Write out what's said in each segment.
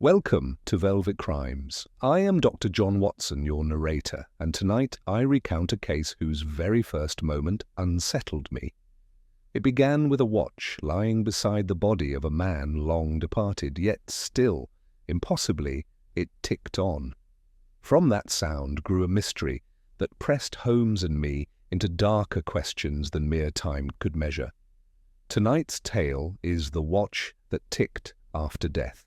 Welcome to Velvet Crimes. I am Dr. John Watson, your narrator, and tonight I recount a case whose very first moment unsettled me. It began with a watch lying beside the body of a man long departed, yet still, impossibly, it ticked on. From that sound grew a mystery that pressed Holmes and me into darker questions than mere time could measure. Tonight's tale is The Watch That Ticked After Death.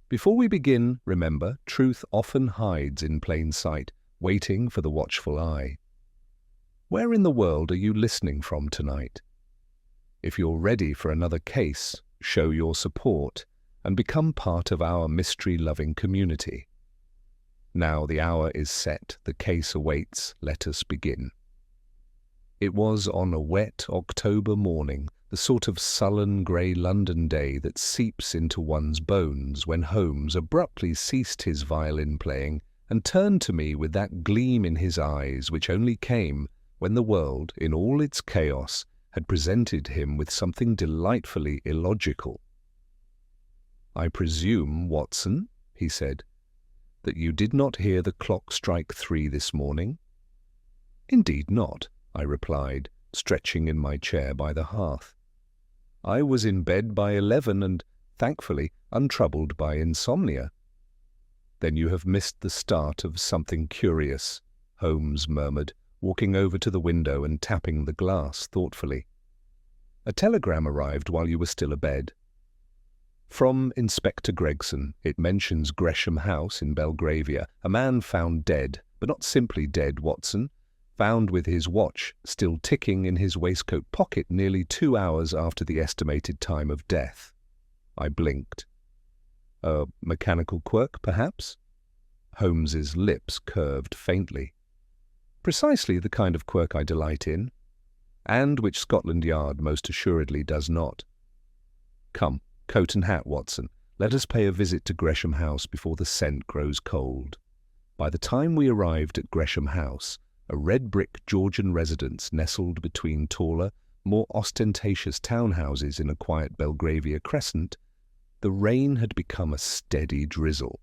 Before we begin, remember, truth often hides in plain sight, waiting for the watchful eye. Where in the world are you listening from tonight? If you're ready for another case, show your support and become part of our mystery-loving community. Now the hour is set, the case awaits, let us begin. It was on a wet October morning, the sort of sullen grey London day that seeps into one's bones, when Holmes abruptly ceased his violin playing and turned to me with that gleam in his eyes which only came when the world, in all its chaos, had presented him with something delightfully illogical. "I presume, Watson," he said, "that you did not hear the clock strike 3 this morning?" "Indeed not," I replied, stretching in my chair by the hearth. "I was in bed by 11 and, thankfully, untroubled by insomnia." "Then you have missed the start of something curious," Holmes murmured, walking over to the window and tapping the glass thoughtfully. "A telegram arrived while you were still abed. From Inspector Gregson. It mentions Gresham House in Belgravia. A man found dead, but not simply dead, Watson. Found with his watch still ticking in his waistcoat pocket nearly 2 hours after the estimated time of death." I blinked. "A mechanical quirk, perhaps?" Holmes's lips curved faintly. "Precisely the kind of quirk I delight in, and which Scotland Yard most assuredly does not. Come, coat and hat, Watson. Let us pay a visit to Gresham House before the scent grows cold." By the time we arrived at Gresham House, a red-brick Georgian residence nestled between taller, more ostentatious townhouses in a quiet Belgravia crescent, the rain had become a steady drizzle.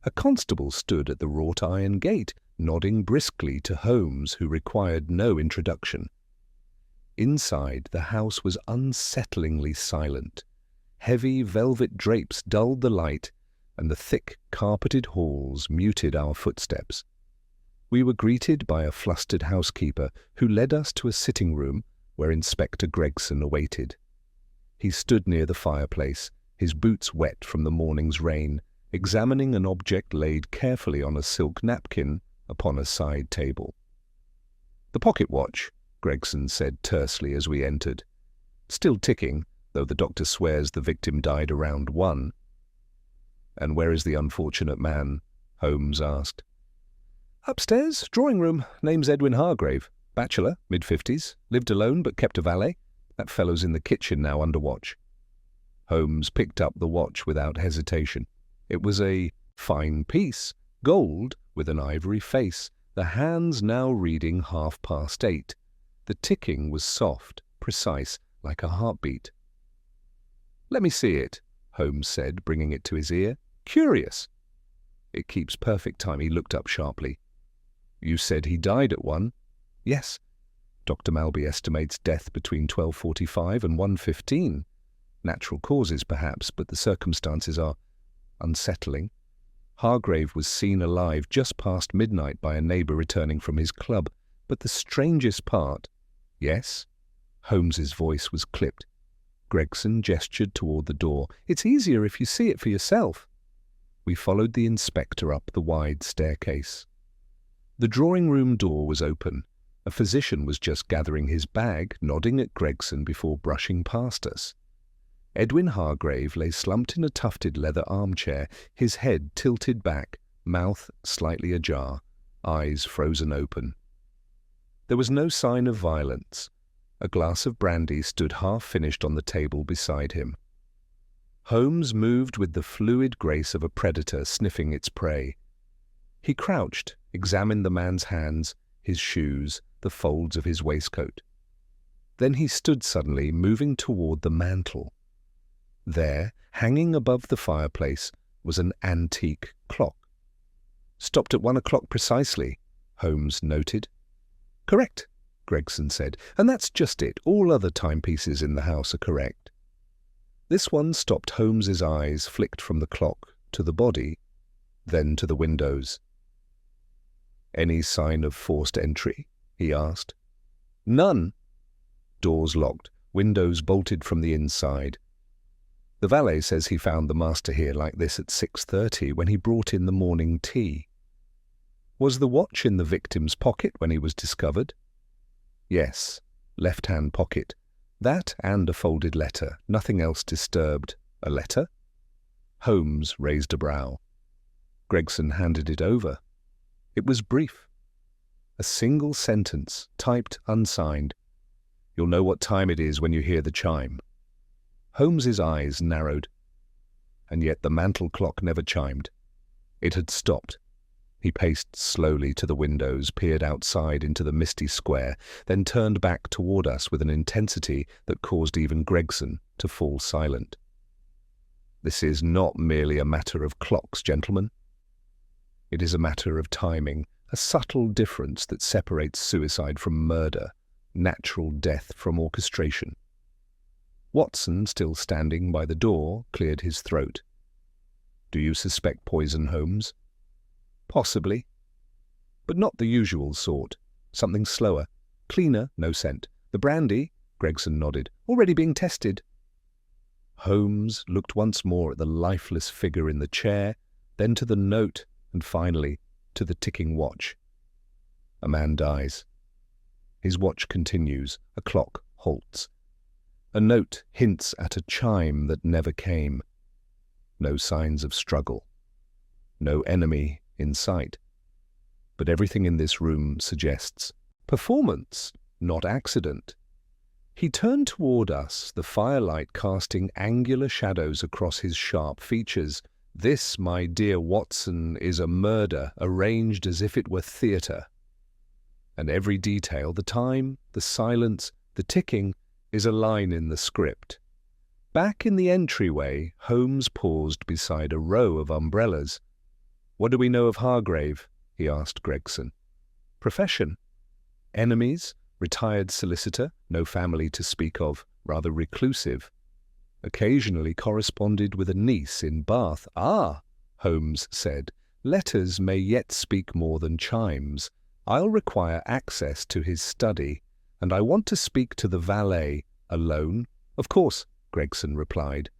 A constable stood at the wrought-iron gate, nodding briskly to Holmes, who required no introduction. Inside, the house was unsettlingly silent. Heavy velvet drapes dulled the light, and the thick, carpeted halls muted our footsteps. We were greeted by a flustered housekeeper who led us to a sitting room where Inspector Gregson awaited. He stood near the fireplace, his boots wet from the morning's rain, examining an object laid carefully on a silk napkin upon a side table. "The pocket watch," Gregson said tersely as we entered. "Still ticking, though the doctor swears the victim died around 1. "And where is the unfortunate man?" Holmes asked. "Upstairs, drawing room. Name's Edwin Hargrave. Bachelor, mid-50s. Lived alone but kept a valet. That fellow's in the kitchen now under watch." Holmes picked up the watch without hesitation. It was a fine piece, gold with an ivory face, the hands now reading 8:30. The ticking was soft, precise, like a heartbeat. "Let me see it," Holmes said, bringing it to his ear. "Curious." "It keeps perfect time." He looked up sharply. "You said he died at 1? "Yes. Dr. Malby estimates death between 12:45 and 1:15. Natural causes, perhaps, but the circumstances are unsettling. Hargrave was seen alive just past midnight by a neighbour returning from his club. But the strangest part—" "Yes?" Holmes's voice was clipped. Gregson gestured toward the door. "It's easier if you see it for yourself." We followed the inspector up the wide staircase. The drawing-room door was open. A physician was just gathering his bag, nodding at Gregson before brushing past us. Edwin Hargrave lay slumped in a tufted leather armchair, his head tilted back, mouth slightly ajar, eyes frozen open. There was no sign of violence. A glass of brandy stood half-finished on the table beside him. Holmes moved with the fluid grace of a predator sniffing its prey. He crouched, examined the man's hands, his shoes, the folds of his waistcoat. Then he stood suddenly, moving toward the mantel. There, hanging above the fireplace, was an antique clock. "Stopped at 1 o'clock precisely," Holmes noted. "Correct," Gregson said, "and that's just it. All other timepieces in the house are correct." This one stopped. Holmes's eyes flicked from the clock to the body, then to the windows. "Any sign of forced entry?" he asked. "None." Doors locked, windows bolted from the inside. "The valet says he found the master here like this at 6:30 when he brought in the morning tea." "Was the watch in the victim's pocket when he was discovered?" "Yes, left-hand pocket. That and a folded letter, nothing else disturbed." "A letter?" Holmes raised a brow. Gregson handed it over. It was brief. A single sentence, typed unsigned. "You'll know what time it is when you hear the chime." Holmes's eyes narrowed. And yet the mantel clock never chimed. It had stopped. He paced slowly to the windows, peered outside into the misty square, then turned back toward us with an intensity that caused even Gregson to fall silent. "This is not merely a matter of clocks, gentlemen. It is a matter of timing, a subtle difference that separates suicide from murder, natural death from orchestration." Watson, still standing by the door, cleared his throat. "Do you suspect poison, Holmes?" "Possibly. But not the usual sort. Something slower. Cleaner, no scent. The brandy," Gregson nodded, "already being tested." Holmes looked once more at the lifeless figure in the chair, then to the note, and finally to the ticking watch. A man dies. His watch continues. A clock halts. A note hints at a chime that never came. No signs of struggle. No enemy in sight. But everything in this room suggests performance, not accident. He turned toward us, the firelight casting angular shadows across his sharp features. "This, my dear Watson, is a murder arranged as if it were theatre. And every detail, the time, the silence, the ticking, is a line in the script." Back in the entryway, Holmes paused beside a row of umbrellas. "What do we know of Hargrave?" he asked Gregson. "Profession? Enemies? Retired solicitor, no family to speak of, rather reclusive. Occasionally corresponded with a niece in Bath." "Ah," Holmes said, "letters may yet speak more than chimes. I'll require access to his study, and I want to speak to the valet alone." "Of course," Gregson replied.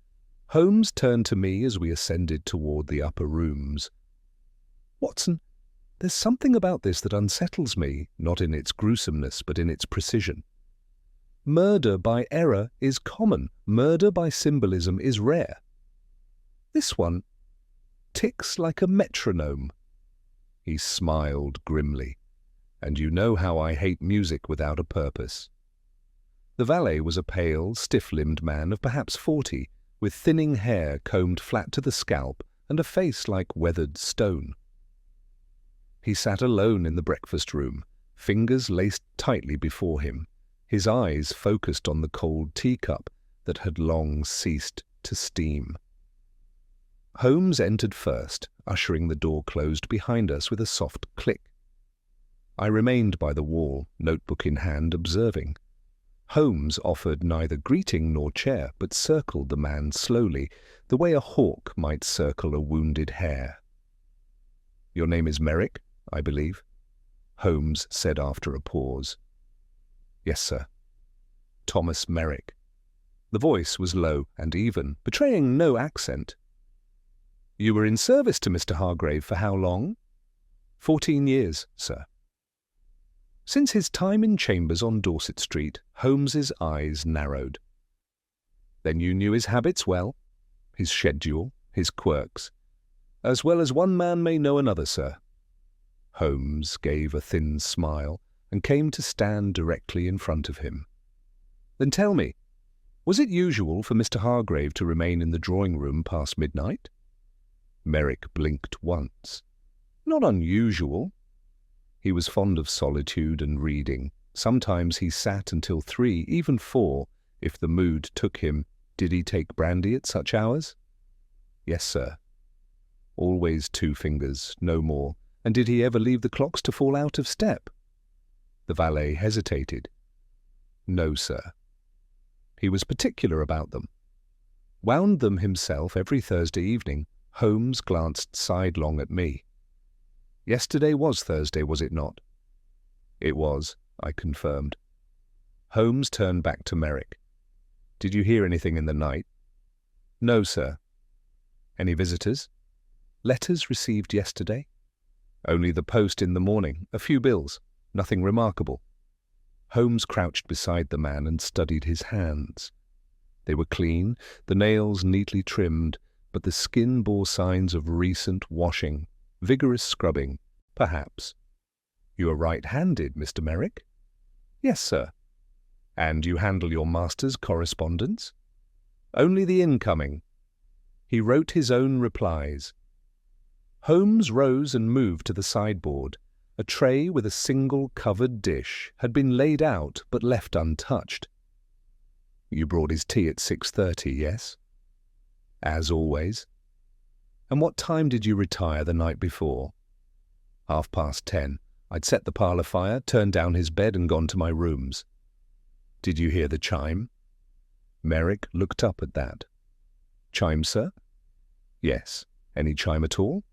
Holmes turned to me as we ascended toward the upper rooms. "Watson, there's something about this that unsettles me, not in its gruesomeness, but in its precision. Murder by error is common. Murder by symbolism is rare. This one ticks like a metronome." He smiled grimly. "And you know how I hate music without a purpose." The valet was a pale, stiff-limbed man of perhaps 40, with thinning hair combed flat to the scalp and a face like weathered stone. He sat alone in the breakfast room, fingers laced tightly before him, his eyes focused on the cold teacup that had long ceased to steam. Holmes entered first, ushering the door closed behind us with a soft click. I remained by the wall, notebook in hand, observing. Holmes offered neither greeting nor chair, but circled the man slowly, the way a hawk might circle a wounded hare. "Your name is Merrick, I believe?" Holmes said after a pause. "Yes, sir." "Thomas Merrick." The voice was low and even, betraying no accent. "You were in service to Mr. Hargrave for how long?" 14 years, sir." Since his time in chambers on Dorset Street, Holmes's eyes narrowed. "Then you knew his habits well, his schedule, his quirks, as well as one man may know another, sir." Holmes gave a thin smile and came to stand directly in front of him. "Then tell me, was it usual for Mr. Hargrave to remain in the drawing-room past midnight?" Merrick blinked once. "Not unusual. He was fond of solitude and reading. Sometimes he sat until 3, even 4, if the mood took him, Did he take brandy at such hours? Yes, sir. Always 2 fingers, no more. And did he ever leave the clocks to fall out of step? The valet hesitated. No, sir. He was particular about them. Wound them himself every Thursday evening. Holmes glanced sidelong at me. Yesterday was Thursday, was it not? It was, I confirmed. Holmes turned back to Merrick. Did you hear anything in the night? No, sir. Any visitors? Letters received yesterday? Only the post in the morning, a few bills, nothing remarkable. Holmes crouched beside the man and studied his hands. They were clean, the nails neatly trimmed, but the skin bore signs of recent washing, vigorous scrubbing, perhaps. You are right-handed, Mr. Merrick? Yes, sir. And you handle your master's correspondence? Only the incoming. He wrote his own replies. Holmes rose and moved to the sideboard. A tray with a single covered dish had been laid out but left untouched. You brought his tea at 6:30, yes? As always. And what time did you retire the night before? 10:30. I'd set the parlour fire, turned down his bed and gone to my rooms. Did you hear the chime? Merrick looked up at that. Chime, sir? Yes. Any chime at all?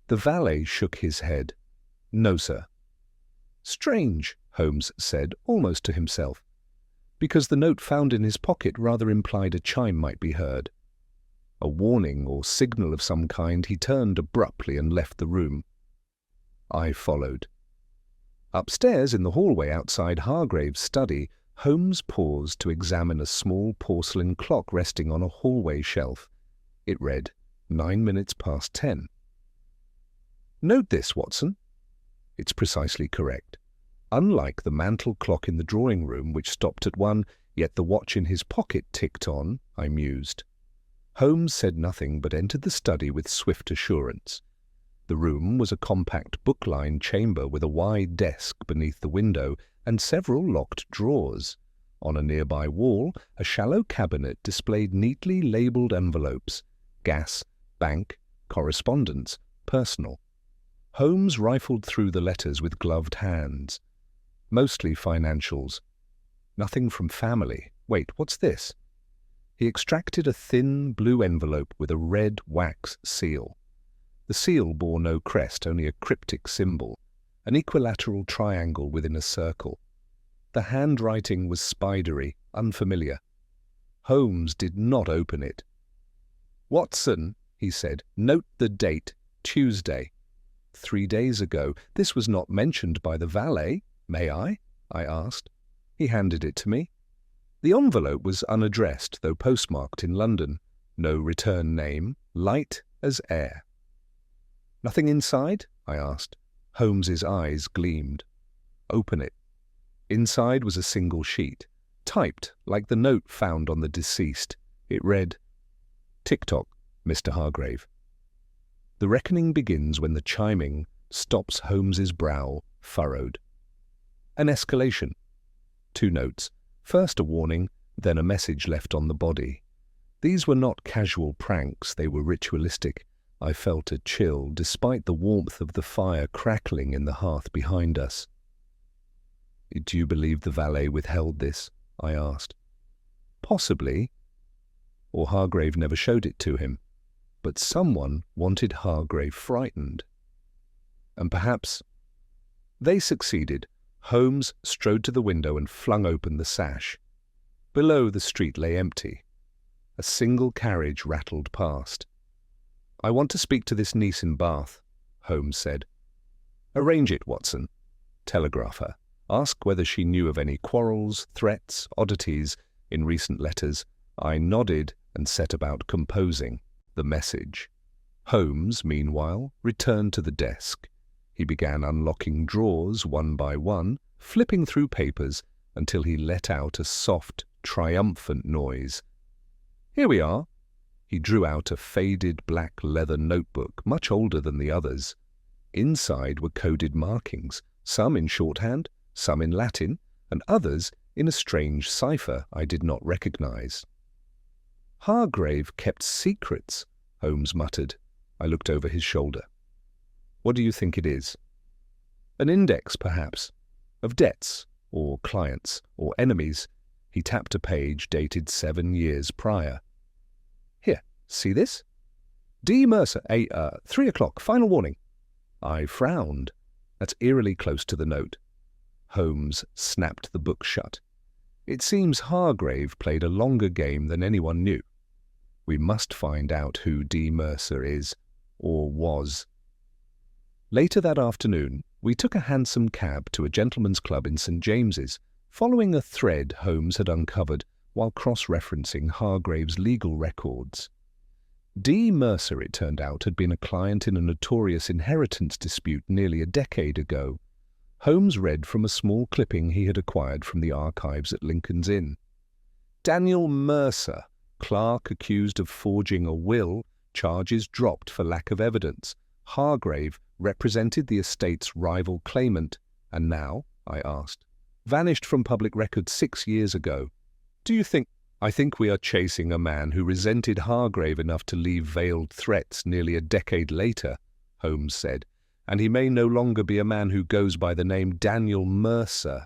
The valet shook his head. No, sir. Strange, Holmes said, almost to himself, because the note found in his pocket rather implied a chime might be heard. A warning or signal of some kind, he turned abruptly and left the room. I followed. Upstairs in the hallway outside Hargrave's study, Holmes paused to examine a small porcelain clock resting on a hallway shelf. It read 10:09. Note this, Watson. It's precisely correct. Unlike the mantel clock in the drawing-room, which stopped at 1, yet the watch in his pocket ticked on, I mused. Holmes said nothing but entered the study with swift assurance. The room was a compact book-lined chamber with a wide desk beneath the window and several locked drawers. On a nearby wall, a shallow cabinet displayed neatly labelled envelopes: gas, bank, correspondence, personal. Holmes rifled through the letters with gloved hands. Mostly financials. Nothing from family. Wait, what's this? He extracted a thin blue envelope with a red wax seal. The seal bore no crest, only a cryptic symbol, an equilateral triangle within a circle. The handwriting was spidery, unfamiliar. Holmes did not open it. Watson, he said, note the date, Tuesday. 3 days ago. This was not mentioned by the valet. May I asked. He handed it to me. The envelope was unaddressed, though postmarked in London. No return name, light as air. Nothing inside? I asked. Holmes's eyes gleamed. Open it. Inside was a single sheet, typed like the note found on the deceased. It read, Tick-tock, Mr. Hargrave. The reckoning begins when the chiming stops Holmes's brow furrowed. An escalation. 2 notes. First a warning, then a message left on the body. These were not casual pranks, they were ritualistic. I felt a chill, despite the warmth of the fire crackling in the hearth behind us. Do you believe the valet withheld this? I asked. Possibly. Or Hargrave never showed it to him. But someone wanted Hargrave frightened. And perhaps... They succeeded. Holmes strode to the window and flung open the sash. Below, the street lay empty. A single carriage rattled past. I want to speak to this niece in Bath, Holmes said. Arrange it, Watson. Telegraph her. Ask whether she knew of any quarrels, threats, oddities in recent letters. I nodded and set about composing the message. Holmes, meanwhile, returned to the desk. He began unlocking drawers one by one, flipping through papers until he let out a soft, triumphant noise. Here we are. He drew out a faded black leather notebook, much older than the others. Inside were coded markings, some in shorthand, some in Latin, and others in a strange cipher I did not recognize. Hargrave kept secrets, Holmes muttered. I looked over his shoulder. What do you think it is? An index, perhaps, of debts, or clients, or enemies. He tapped a page dated 7 years prior. Here, see this? D. Mercer, 3 o'clock, final warning. I frowned. That's eerily close to the note. Holmes snapped the book shut. It seems Hargrave played a longer game than anyone knew. We must find out who D. Mercer is, or was. Later that afternoon, we took a hansom cab to a gentleman's club in St. James's, following a thread Holmes had uncovered while cross-referencing Hargrave's legal records. D. Mercer, it turned out, had been a client in a notorious inheritance dispute nearly a decade ago. Holmes read from a small clipping he had acquired from the archives at Lincoln's Inn. Daniel Mercer, clerk accused of forging a will, charges dropped for lack of evidence. Hargrave represented the estate's rival claimant, and now, I asked, vanished from public record 6 years ago. Do you think... I think we are chasing a man who resented Hargrave enough to leave veiled threats nearly a decade later, Holmes said, and he may no longer be a man who goes by the name Daniel Mercer.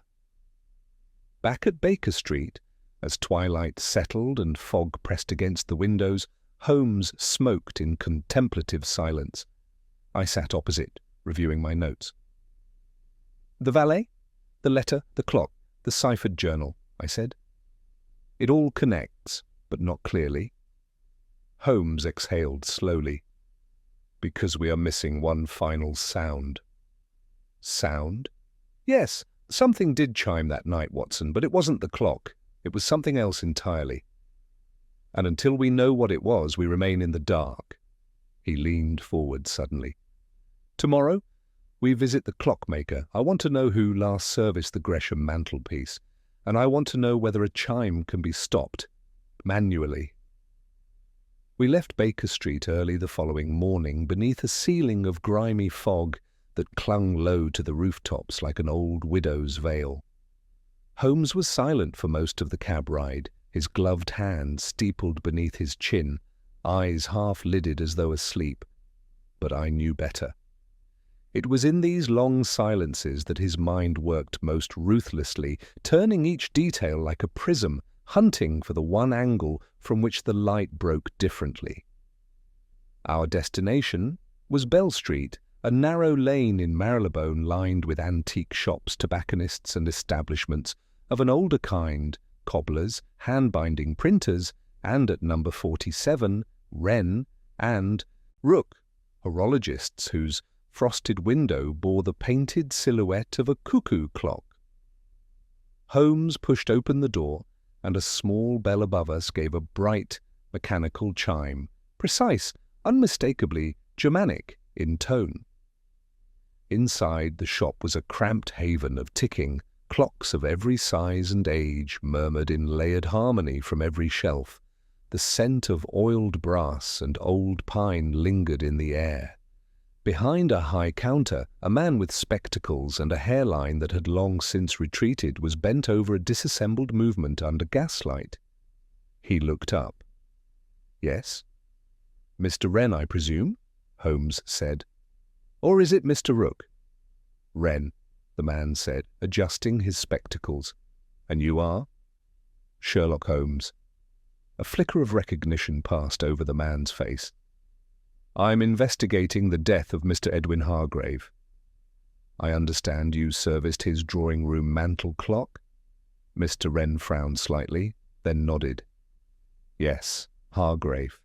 Back at Baker Street, as twilight settled and fog pressed against the windows, Holmes smoked in contemplative silence. I sat opposite, reviewing my notes. The valet, the letter, the clock, the ciphered journal, I said. It all connects, but not clearly. Holmes exhaled slowly. Because we are missing one final sound. Sound? Yes, something did chime that night, Watson, but it wasn't the clock. It was something else entirely. And until we know what it was, we remain in the dark. He leaned forward suddenly. Tomorrow, we visit the clockmaker. I want to know who last serviced the Gresham mantelpiece, and I want to know whether a chime can be stopped, manually. We left Baker Street early the following morning beneath a ceiling of grimy fog that clung low to the rooftops like an old widow's veil. Holmes was silent for most of the cab ride, his gloved hand steepled beneath his chin, eyes half-lidded as though asleep. But I knew better. It was in these long silences that his mind worked most ruthlessly, turning each detail like a prism, hunting for the one angle from which the light broke differently. Our destination was Bell Street, a narrow lane in Marylebone lined with antique shops, tobacconists and establishments of an older kind, cobblers, hand-binding printers, and at number 47, Wren and Rook, horologists whose frosted window bore the painted silhouette of a cuckoo clock. Holmes pushed open the door, and a small bell above us gave a bright, mechanical chime, precise, unmistakably Germanic in tone. Inside the shop was a cramped haven of ticking, clocks of every size and age murmured in layered harmony from every shelf. The scent of oiled brass and old pine lingered in the air. Behind a high counter, a man with spectacles and a hairline that had long since retreated was bent over a disassembled movement under gaslight. He looked up. Yes? Mr. Wren, I presume? Holmes said. Or is it Mr. Rook? Wren, the man said, adjusting his spectacles. And you are? Sherlock Holmes. A flicker of recognition passed over the man's face. I'm investigating the death of Mr. Edwin Hargrave. I understand you serviced his drawing-room mantel clock? Mr. Wren frowned slightly, then nodded. Yes, Hargrave.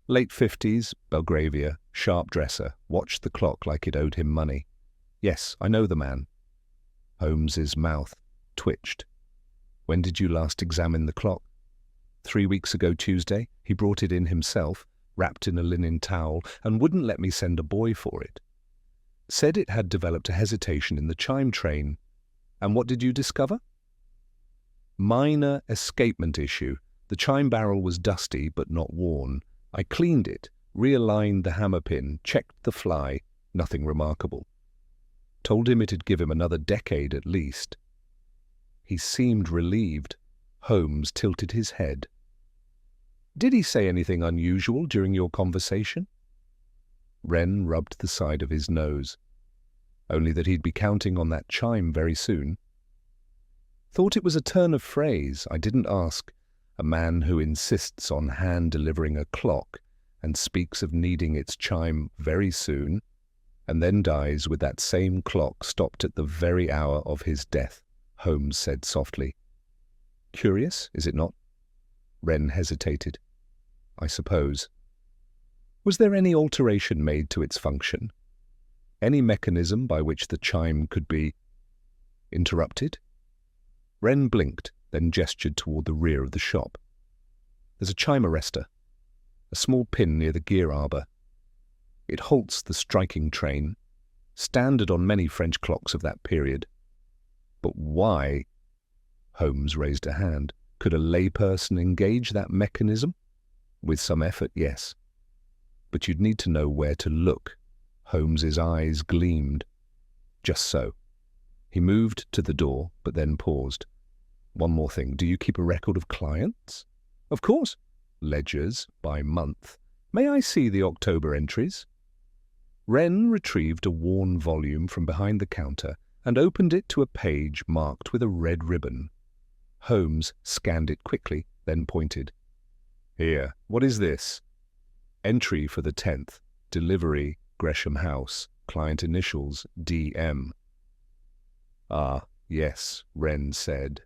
Late 50s, Belgravia, sharp dresser, watched the clock like it owed him money. Yes, I know the man. Holmes's mouth twitched. When did you last examine the clock? 3 weeks ago Tuesday. He brought it in himself, wrapped in a linen towel, and wouldn't let me send a boy for it. Said it had developed a hesitation in the chime train. And what did you discover? Minor escapement issue. The chime barrel was dusty but not worn. I cleaned it, realigned the hammer pin, checked the fly. Nothing remarkable. Told him it'd give him another decade at least. He seemed relieved. Holmes tilted his head. Did he say anything unusual during your conversation? Wren rubbed the side of his nose. Only that he'd be counting on that chime very soon. Thought it was a turn of phrase. I didn't ask. A man who insists on hand-delivering a clock and speaks of needing its chime very soon, and then dies with that same clock stopped at the very hour of his death, Holmes said softly. Curious, is it not? Wren hesitated. I suppose. Was there any alteration made to its function? Any mechanism by which the chime could be interrupted? Wren blinked, then gestured toward the rear of the shop. There's a chime arrestor, a small pin near the gear arbor. It halts the striking train, standard on many French clocks of that period. But why? Holmes raised a hand. Could a layperson engage that mechanism? With some effort, yes. But you'd need to know where to look. Holmes's eyes gleamed. Just so. He moved to the door, but then paused. One more thing. Do you keep a record of clients? Of course. Ledgers, by month. May I see the October entries? Wren retrieved a worn volume from behind the counter and opened it to a page marked with a red ribbon. Holmes scanned it quickly, then pointed. Here, what is this? Entry for the 10th. Delivery, Gresham House. Client initials, DM. Ah, yes, Wren said.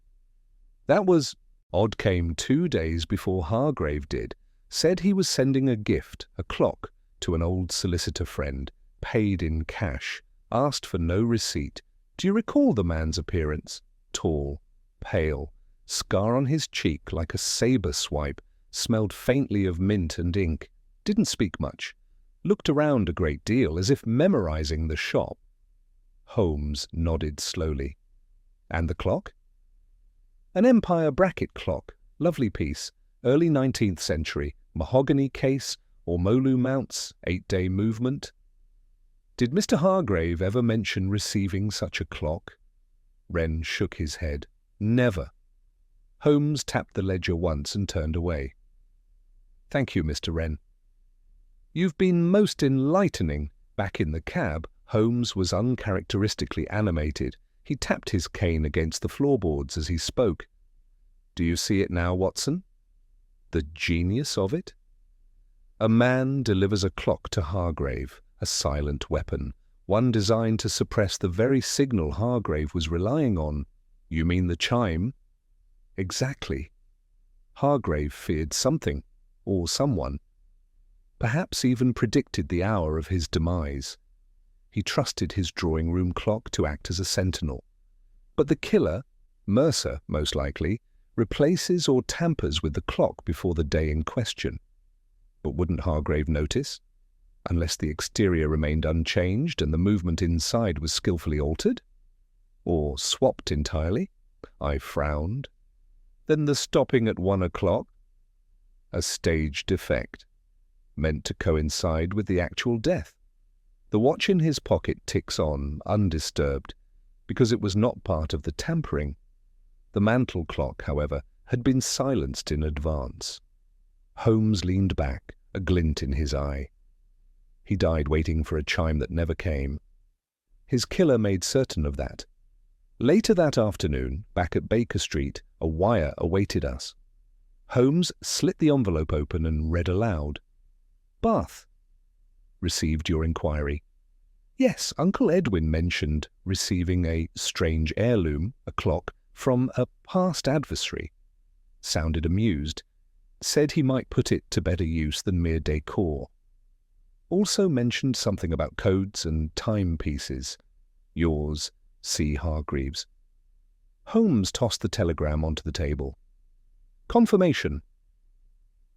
That was... Odd came 2 days before Hargrave did. Said he was sending a gift, a clock, to an old solicitor friend, paid in cash, asked for no receipt. Do you recall the man's appearance? Tall, pale, scar on his cheek like a sabre swipe, smelled faintly of mint and ink, didn't speak much, looked around a great deal as if memorizing the shop. Holmes nodded slowly. And the clock? An Empire bracket clock, lovely piece, early 19th century, mahogany case, ormolu mounts, 8-day movement. Did Mr. Hargrave ever mention receiving such a clock? Wren shook his head. Never. Holmes tapped the ledger once and turned away. Thank you, Mr. Wren. You've been most enlightening. Back in the cab, Holmes was uncharacteristically animated. He tapped his cane against the floorboards as he spoke. Do you see it now, Watson? The genius of it? A man delivers a clock to Hargrave, a silent weapon, one designed to suppress the very signal Hargrave was relying on. You mean the chime? Exactly. Hargrave feared something, or someone. Perhaps even predicted the hour of his demise. He trusted his drawing-room clock to act as a sentinel. But the killer, Mercer most likely, replaces or tampers with the clock before the day in question. But wouldn't Hargrave notice? Unless the exterior remained unchanged and the movement inside was skillfully altered? Or swapped entirely? I frowned. Then the stopping at 1 o'clock? A staged effect, meant to coincide with the actual death. The watch in his pocket ticks on, undisturbed, because it was not part of the tampering. The mantel clock, however, had been silenced in advance. Holmes leaned back, a glint in his eye. He died waiting for a chime that never came. His killer made certain of that. Later that afternoon, back at Baker Street, a wire awaited us. Holmes slit the envelope open and read aloud. Bath. Received your inquiry. Yes, Uncle Edwin mentioned receiving a strange heirloom, a clock, from a past adversary. Sounded amused. Said he might put it to better use than mere decor. Also mentioned something about codes and timepieces. Yours, C. Hargreaves. Holmes tossed the telegram onto the table. Confirmation.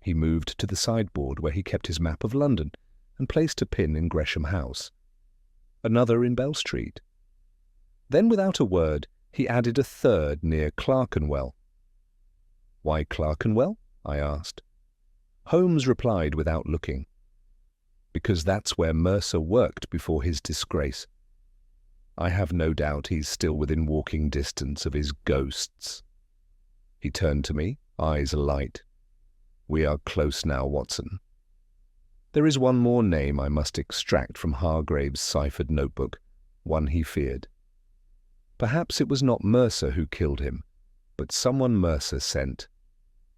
He moved to the sideboard where he kept his map of London and placed a pin in Gresham House. Another in Bell Street. Then, without a word, he added a third near Clerkenwell. Why Clerkenwell? I asked. Holmes replied without looking. Because that's where Mercer worked before his disgrace. I have no doubt he's still within walking distance of his ghosts. He turned to me, eyes alight. We are close now, Watson. There is one more name I must extract from Hargrave's ciphered notebook, one he feared. Perhaps it was not Mercer who killed him, but someone Mercer sent.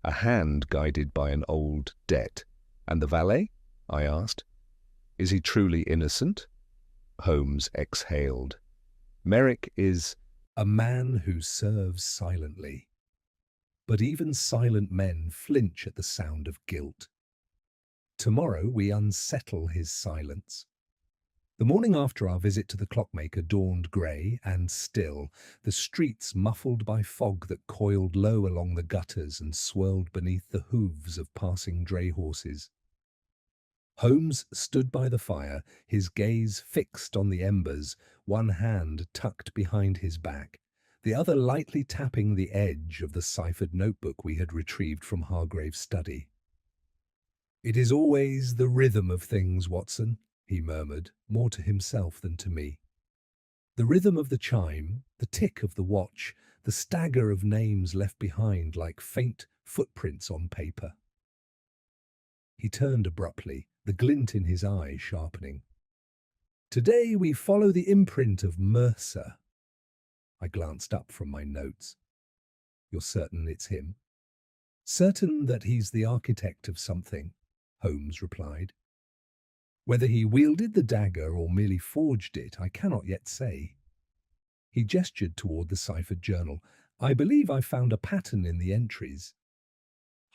A hand guided by an old debt. And the valet? I asked. Is he truly innocent? Holmes exhaled. Merrick is a man who serves silently. But even silent men flinch at the sound of guilt. Tomorrow we unsettle his silence. The morning after our visit to the clockmaker dawned grey and still, the streets muffled by fog that coiled low along the gutters and swirled beneath the hooves of passing dray horses. Holmes stood by the fire, his gaze fixed on the embers, one hand tucked behind his back, the other lightly tapping the edge of the ciphered notebook we had retrieved from Hargrave's study. "It is always the rhythm of things, Watson," he murmured, more to himself than to me. The rhythm of the chime, the tick of the watch, the stagger of names left behind like faint footprints on paper. He turned abruptly, the glint in his eye sharpening. "Today we follow the imprint of Mercer." I glanced up from my notes. "You're certain it's him?" "Certain that he's the architect of something," Holmes replied. "Whether he wielded the dagger or merely forged it, I cannot yet say." He gestured toward the ciphered journal. "I believe I found a pattern in the entries."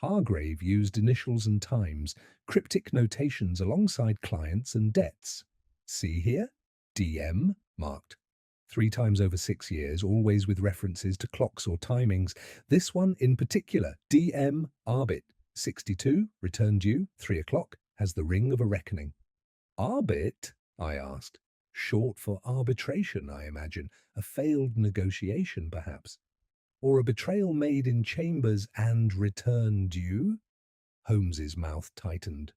Hargrave used initials and times, cryptic notations alongside clients and debts. See here? DM, marked 3 times over 6 years, always with references to clocks or timings. This one in particular, DM, Arbit, 62, return due, 3 o'clock, has the ring of a reckoning. Arbit? I asked. Short for arbitration, I imagine. A failed negotiation, perhaps. Or a betrayal made in chambers and return due? Holmes's mouth tightened.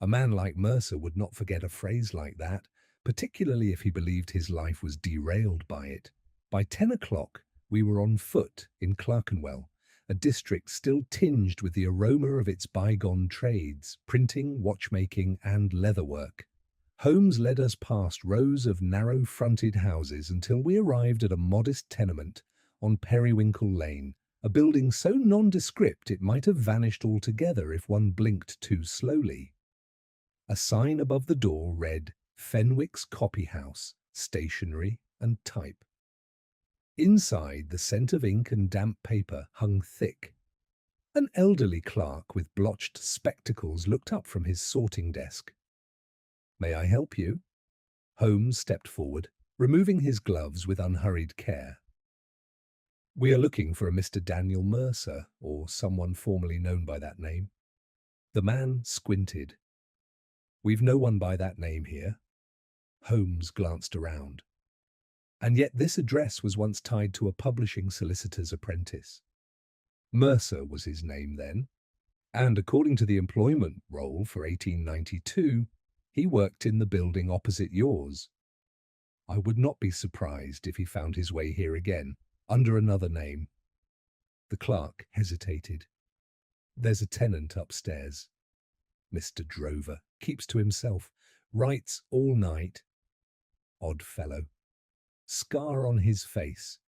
A man like Mercer would not forget a phrase like that, particularly if he believed his life was derailed by it. By 10 o'clock, we were on foot in Clerkenwell, a district still tinged with the aroma of its bygone trades, printing, watchmaking, and leatherwork. Holmes led us past rows of narrow-fronted houses until we arrived at a modest tenement on Periwinkle Lane, a building so nondescript it might have vanished altogether if one blinked too slowly. A sign above the door read, Fenwick's Copy House, Stationery and Type. Inside, the scent of ink and damp paper hung thick. An elderly clerk with blotched spectacles looked up from his sorting desk. "May I help you?" Holmes stepped forward, removing his gloves with unhurried care. "We are looking for a Mr. Daniel Mercer, or someone formerly known by that name." The man squinted. "We've no one by that name here." Holmes glanced around. And yet this address was once tied to a publishing solicitor's apprentice. Mercer was his name then, and according to the employment roll for 1892, he worked in the building opposite yours. I would not be surprised if he found his way here again, under another name. The clerk hesitated. "There's a tenant upstairs. Mr. Drover, keeps to himself, writes all night. Odd fellow. Scar on his face."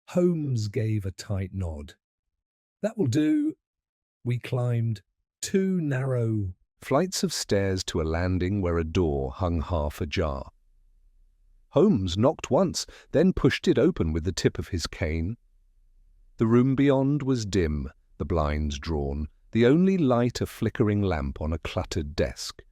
Holmes gave a tight nod. "That will do." We climbed 2 narrow flights of stairs to a landing where a door hung half ajar. Holmes knocked once, then pushed it open with the tip of his cane. The room beyond was dim, the blinds drawn, the only light a flickering lamp on a cluttered desk.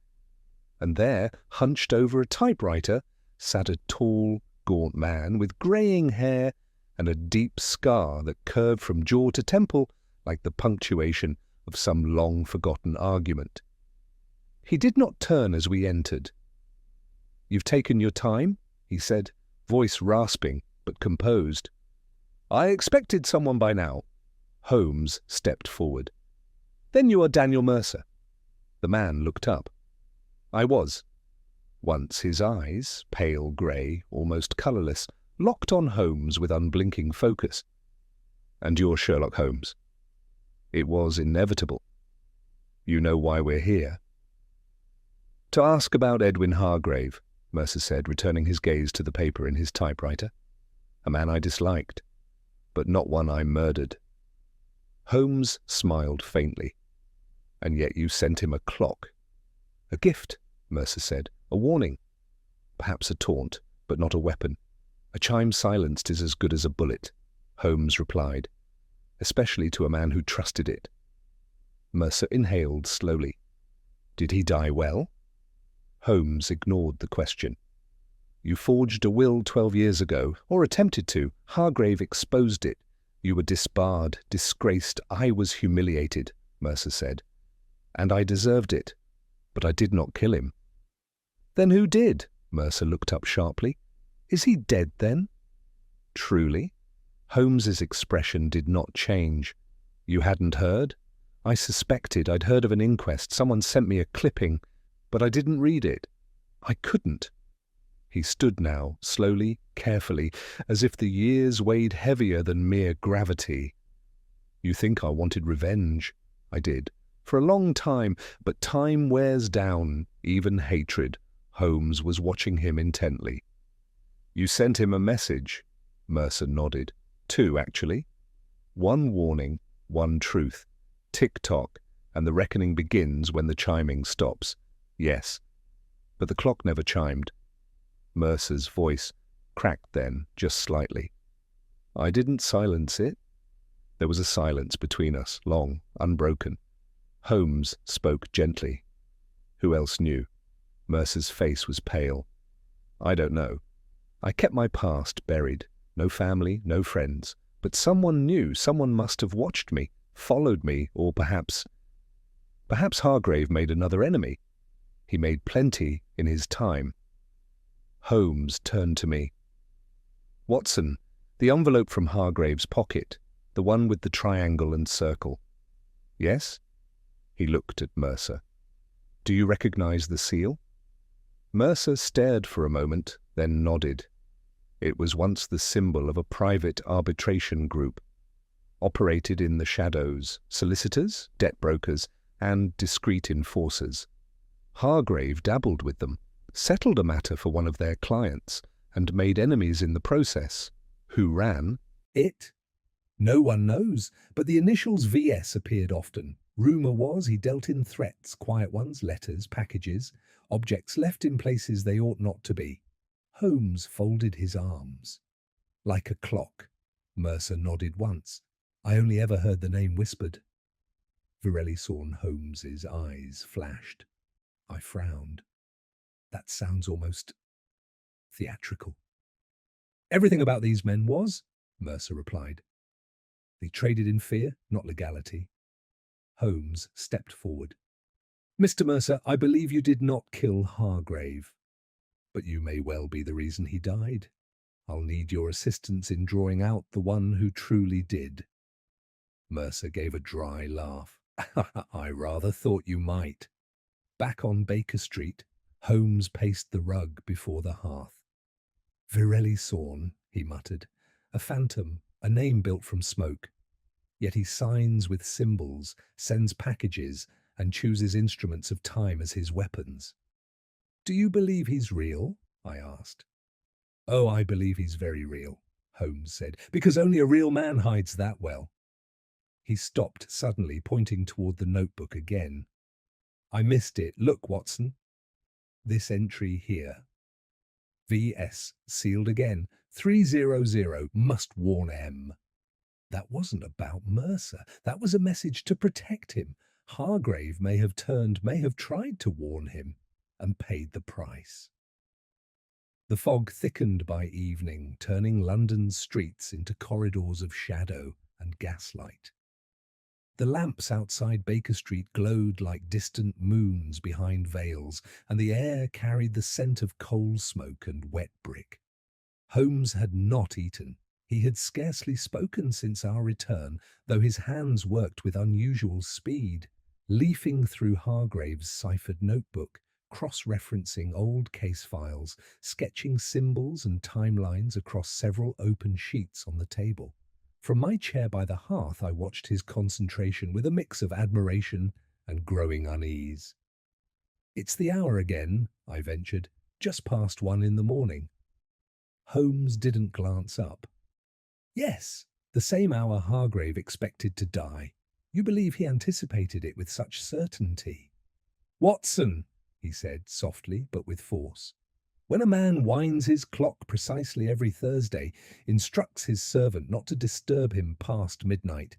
And there, hunched over a typewriter, sat a tall, gaunt man with greying hair and a deep scar that curved from jaw to temple like the punctuation of some long-forgotten argument. He did not turn as we entered. "You've taken your time?" he said, voice rasping but composed. "I expected someone by now." Holmes stepped forward. "Then you are Daniel Mercer?" The man looked up. "I was." Once his eyes, pale grey, almost colourless, locked on Holmes with unblinking focus. "And you're Sherlock Holmes?" It was inevitable. You know why we're here?" "To ask about Edwin Hargrave," Mercer said, returning his gaze to the paper in his typewriter. "A man I disliked, but not one I murdered." Holmes smiled faintly. "And yet you sent him a clock." "A gift," Mercer said. "A warning. Perhaps a taunt, but not a weapon. A chime silenced is as good as a bullet," Holmes replied, "especially to a man who trusted it." Mercer inhaled slowly. "Did he die well?" Holmes ignored the question. "You forged a will 12 years ago, or attempted to. Hargrave exposed it. You were disbarred, disgraced. I was humiliated," Mercer said. "And I deserved it. But I did not kill him." "Then who did?" Mercer looked up sharply. "Is he dead then?" "Truly?" Holmes's expression did not change. "You hadn't heard?" "I suspected. I'd heard of an inquest. Someone sent me a clipping, but I didn't read it. I couldn't." He stood now, slowly, carefully, as if the years weighed heavier than mere gravity. "You think I wanted revenge. I did. For a long time, but time wears down, even hatred." Holmes was watching him intently. "You sent him a message?" Mercer nodded. "Two, actually. One warning, one truth. Tick-tock, and the reckoning begins when the chiming stops. Yes, but the clock never chimed." Mercer's voice cracked then, just slightly. "I didn't silence it." There was a silence between us, long, unbroken. Holmes spoke gently. "Who else knew?" Mercer's face was pale. "I don't know. I kept my past buried. No family, no friends. But someone knew. Someone must have watched me, followed me, or perhaps Hargrave made another enemy. He made plenty in his time." Holmes turned to me. "Watson, the envelope from Hargrave's pocket, the one with the triangle and circle." "Yes?" He looked at Mercer. "Do you recognize the seal?" Mercer stared for a moment, then nodded. "It was once the symbol of a private arbitration group. Operated in the shadows, solicitors, debt brokers, and discreet enforcers. Hargrave dabbled with them, settled a matter for one of their clients, and made enemies in the process. Who ran it? No one knows, but the initials VS appeared often. Rumour was he dealt in threats, quiet ones, letters, packages, objects left in places they ought not to be." Holmes folded his arms. "Like a clock." Mercer nodded once. "I only ever heard the name whispered." Virelli saw Holmes's eyes flashed. I frowned. "That sounds almost theatrical." "Everything about these men was," Mercer replied. "They traded in fear, not legality." Holmes stepped forward. "Mr. Mercer, I believe you did not kill Hargrave. But you may well be the reason he died. I'll need your assistance in drawing out the one who truly did." Mercer gave a dry laugh. "I rather thought you might." Back on Baker Street, Holmes paced the rug before the hearth. "Virelli Sawn," he muttered. "A phantom, a name built from smoke. Yet he signs with symbols, sends packages, and chooses instruments of time as his weapons." "Do you believe he's real?" I asked. "Oh, I believe he's very real," Holmes said, "because only a real man hides that well." He stopped suddenly, pointing toward the notebook again. "I missed it. Look, Watson. This entry here. VS, sealed again. 300, must warn M." That wasn't about Mercer. That was a message to protect him. Hargrave may have tried to warn him, and paid the price. The fog thickened by evening, turning London's streets into corridors of shadow and gaslight. The lamps outside Baker Street glowed like distant moons behind veils, and the air carried the scent of coal smoke and wet brick. Holmes had not eaten. He had scarcely spoken since our return, though his hands worked with unusual speed, leafing through Hargrave's ciphered notebook, cross-referencing old case files, sketching symbols and timelines across several open sheets on the table. From my chair by the hearth, I watched his concentration with a mix of admiration and growing unease. "It's the hour again," I ventured. "Just past 1 in the morning." Holmes didn't glance up. "Yes, the same hour Hargrave expected to die. You believe he anticipated it with such certainty?" "Watson," he said softly but with force, "when a man winds his clock precisely every Thursday, instructs his servant not to disturb him past midnight,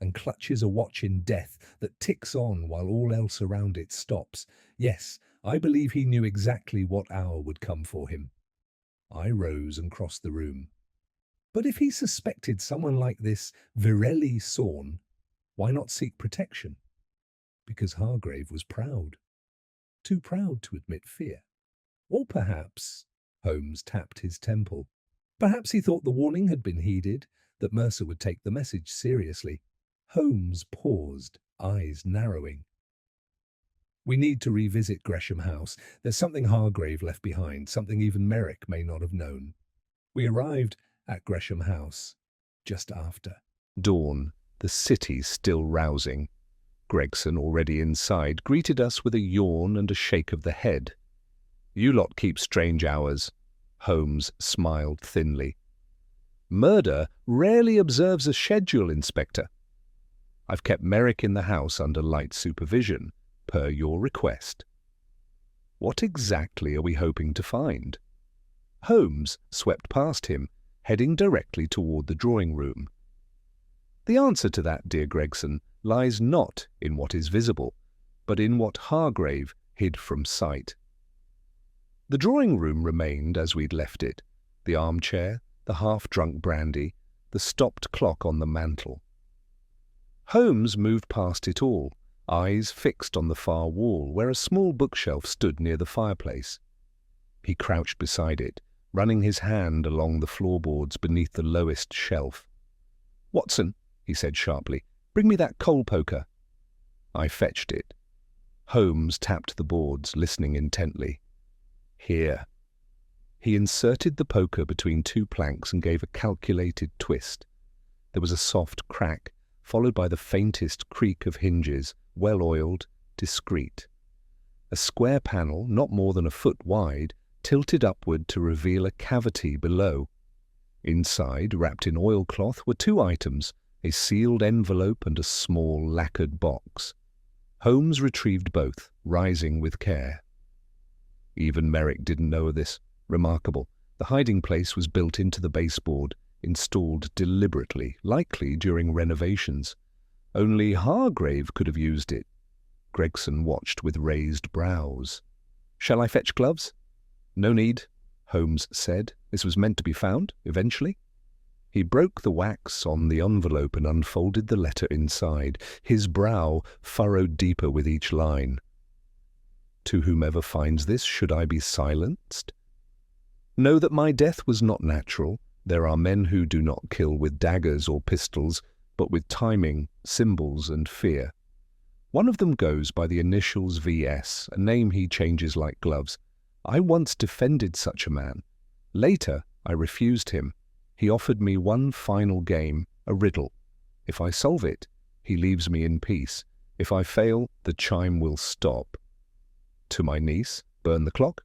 and clutches a watch in death that ticks on while all else around it stops, yes, I believe he knew exactly what hour would come for him." I rose and crossed the room. "But if he suspected someone like this Virelli Sorn, why not seek protection?" "Because Hargrave was proud. Too proud to admit fear. Or perhaps," Holmes tapped his temple, "perhaps he thought the warning had been heeded, that Mercer would take the message seriously." Holmes paused, eyes narrowing. "We need to revisit Gresham House. There's something Hargrave left behind, something even Merrick may not have known." We arrived at Gresham House just after dawn, the city still rousing. Gregson, already inside, greeted us with a yawn and a shake of the head. "You lot keep strange hours." Holmes smiled thinly. "Murder rarely observes a schedule, Inspector. I've kept Merrick in the house under light supervision, per your request." "What exactly are we hoping to find?" Holmes swept past him, heading directly toward the drawing room. "The answer to that, dear Gregson, lies not in what is visible, but in what Hargrave hid from sight." The drawing room remained as we'd left it, the armchair, the half-drunk brandy, the stopped clock on the mantel. Holmes moved past it all, eyes fixed on the far wall where a small bookshelf stood near the fireplace. He crouched beside it, running his hand along the floorboards beneath the lowest shelf. "Watson," he said sharply, "bring me that coal poker." I fetched it. Holmes tapped the boards, listening intently. "Here." He inserted the poker between two planks and gave a calculated twist. There was a soft crack, followed by the faintest creak of hinges, well-oiled, discreet. A square panel, not more than a foot wide, tilted upward to reveal a cavity below. Inside, wrapped in oilcloth, were two items, a sealed envelope and a small lacquered box. Holmes retrieved both, rising with care. Even Merrick didn't know of this. Remarkable. The hiding place was built into the baseboard, installed deliberately, likely during renovations. Only Hargrave could have used it. Gregson watched with raised brows. "Shall I fetch gloves?" "No need," Holmes said. "This was meant to be found, eventually." He broke the wax on the envelope and unfolded the letter inside, his brow furrowed deeper with each line. "To whomever finds this, should I be silenced? Know that my death was not natural. There are men who do not kill with daggers or pistols, but with timing, symbols, and fear. One of them goes by the initials VS, a name he changes like gloves. I once defended such a man. Later, I refused him. He offered me one final game, a riddle. If I solve it, he leaves me in peace. If I fail, the chime will stop. To my niece, burn the clock.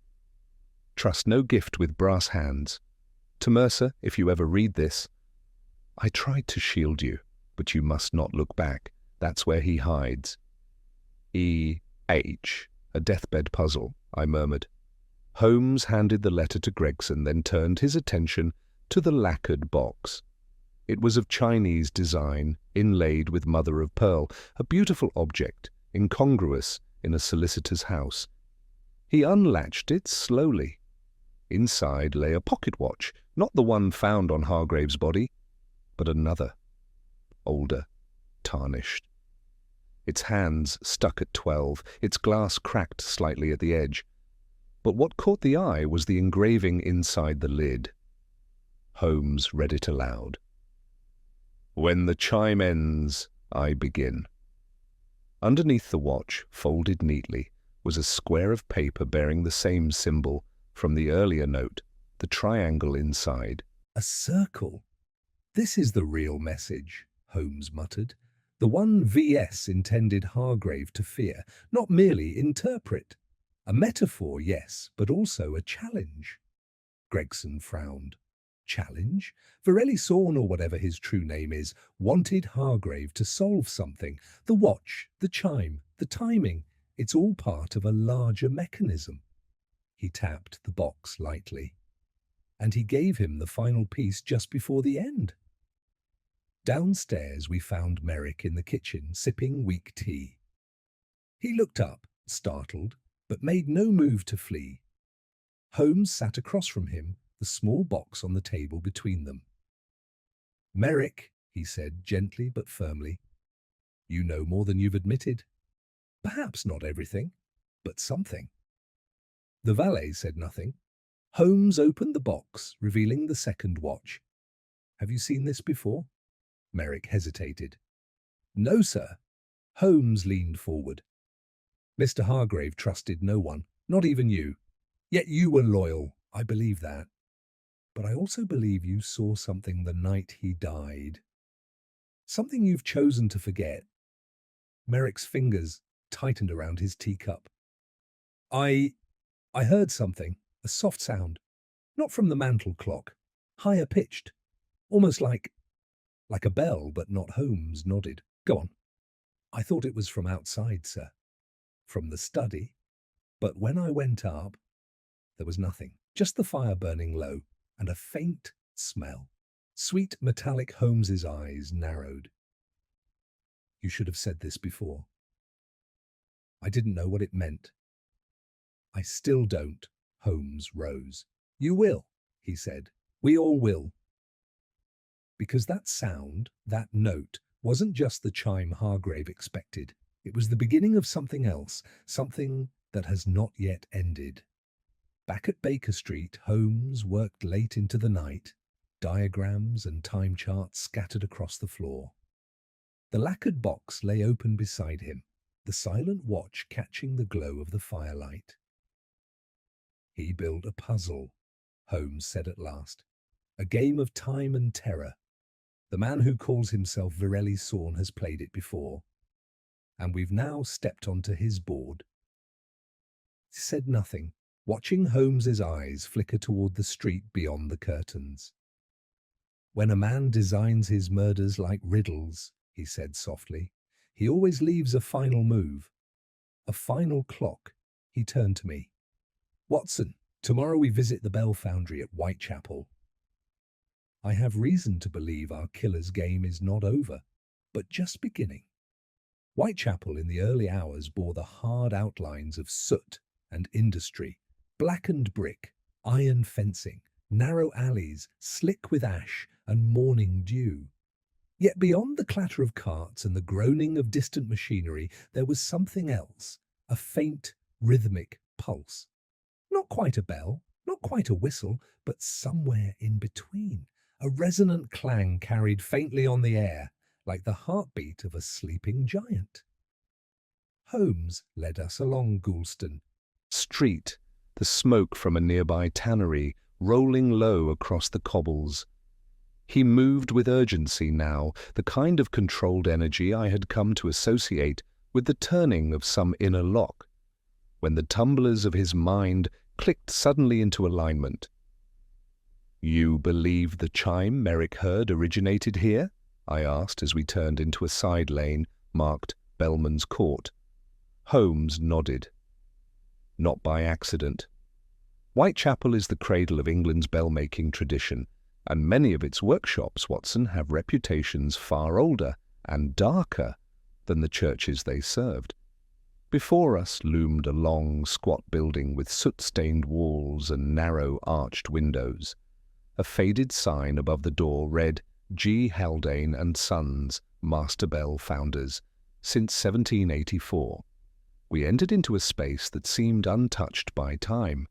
Trust no gift with brass hands. To Mercer, if you ever read this, I tried to shield you, but you must not look back. That's where he hides. E.H., a deathbed puzzle, I murmured. Holmes handed the letter to Gregson, then turned his attention to the lacquered box. It was of Chinese design, inlaid with mother-of-pearl, a beautiful object, incongruous in a solicitor's house. He unlatched it slowly. Inside lay a pocket watch, not the one found on Hargrave's body, but another, older, tarnished. Its hands stuck at 12, its glass cracked slightly at the edge. But what caught the eye was the engraving inside the lid. Holmes read it aloud. "When the chime ends, I begin." Underneath the watch, folded neatly, was a square of paper bearing the same symbol from the earlier note, the triangle inside. "A circle. This is the real message," Holmes muttered. The one VS intended Hargrave to fear, not merely interpret. A metaphor, yes, but also a challenge. Gregson frowned. Challenge? Varelli Sorn, or whatever his true name is, wanted Hargrave to solve something. The watch, the chime, the timing, it's all part of a larger mechanism. He tapped the box lightly. And he gave him the final piece just before the end. Downstairs we found Merrick in the kitchen, sipping weak tea. He looked up, startled, but made no move to flee. Holmes sat across from him, the small box on the table between them. "Merrick," he said gently but firmly, "you know more than you've admitted. Perhaps not everything, but something." The valet said nothing. Holmes opened the box, revealing the second watch. "Have you seen this before?" Merrick hesitated. "No, sir." Holmes leaned forward. "Mr. Hargrave trusted no one, not even you. Yet you were loyal, I believe that. But I also believe you saw something the night he died. Something you've chosen to forget." Merrick's fingers tightened around his teacup. I heard something, a soft sound, not from the mantel clock, higher pitched, almost like a bell, but not." Holmes nodded. "Go on." "I thought it was from outside, sir, from the study. But when I went up, there was nothing, just the fire burning low, and a faint smell. Sweet metallic." Holmes's eyes narrowed. "You should have said this before." "I didn't know what it meant." "I still don't." Holmes rose. "You will," he said. "We all will." Because that sound, that note, wasn't just the chime Hargrave expected. It was the beginning of something else, something that has not yet ended. Back at Baker Street, Holmes worked late into the night, diagrams and time charts scattered across the floor. The lacquered box lay open beside him, the silent watch catching the glow of the firelight. "He built a puzzle," Holmes said at last. "A game of time and terror. The man who calls himself Varelli Sorn has played it before. And we've now stepped onto his board." He said nothing, watching Holmes's eyes flicker toward the street beyond the curtains. "When a man designs his murders like riddles," he said softly, "he always leaves a final move, a final clock." He turned to me. "Watson, tomorrow we visit the Bell Foundry at Whitechapel. I have reason to believe our killer's game is not over, but just beginning." Whitechapel in the early hours bore the hard outlines of soot and industry, blackened brick, iron fencing, narrow alleys slick with ash and morning dew. Yet beyond the clatter of carts and the groaning of distant machinery, there was something else, a faint, rhythmic pulse. Not quite a bell, not quite a whistle, but somewhere in between. A resonant clang carried faintly on the air, like the heartbeat of a sleeping giant. Holmes led us along Goulston Street, the smoke from a nearby tannery rolling low across the cobbles. He moved with urgency now, the kind of controlled energy I had come to associate with the turning of some inner lock, when the tumblers of his mind clicked suddenly into alignment. "You believe the chime Merrick heard originated here?" I asked as we turned into a side lane marked Bellman's Court. Holmes nodded. "Not by accident. Whitechapel is the cradle of England's bell-making tradition, and many of its workshops, Watson, have reputations far older and darker than the churches they served." Before us loomed a long, squat building with soot-stained walls and narrow, arched windows. A faded sign above the door read, "G. Haldane and Sons, Master Bell Founders, since 1784. We entered into a space that seemed untouched by time.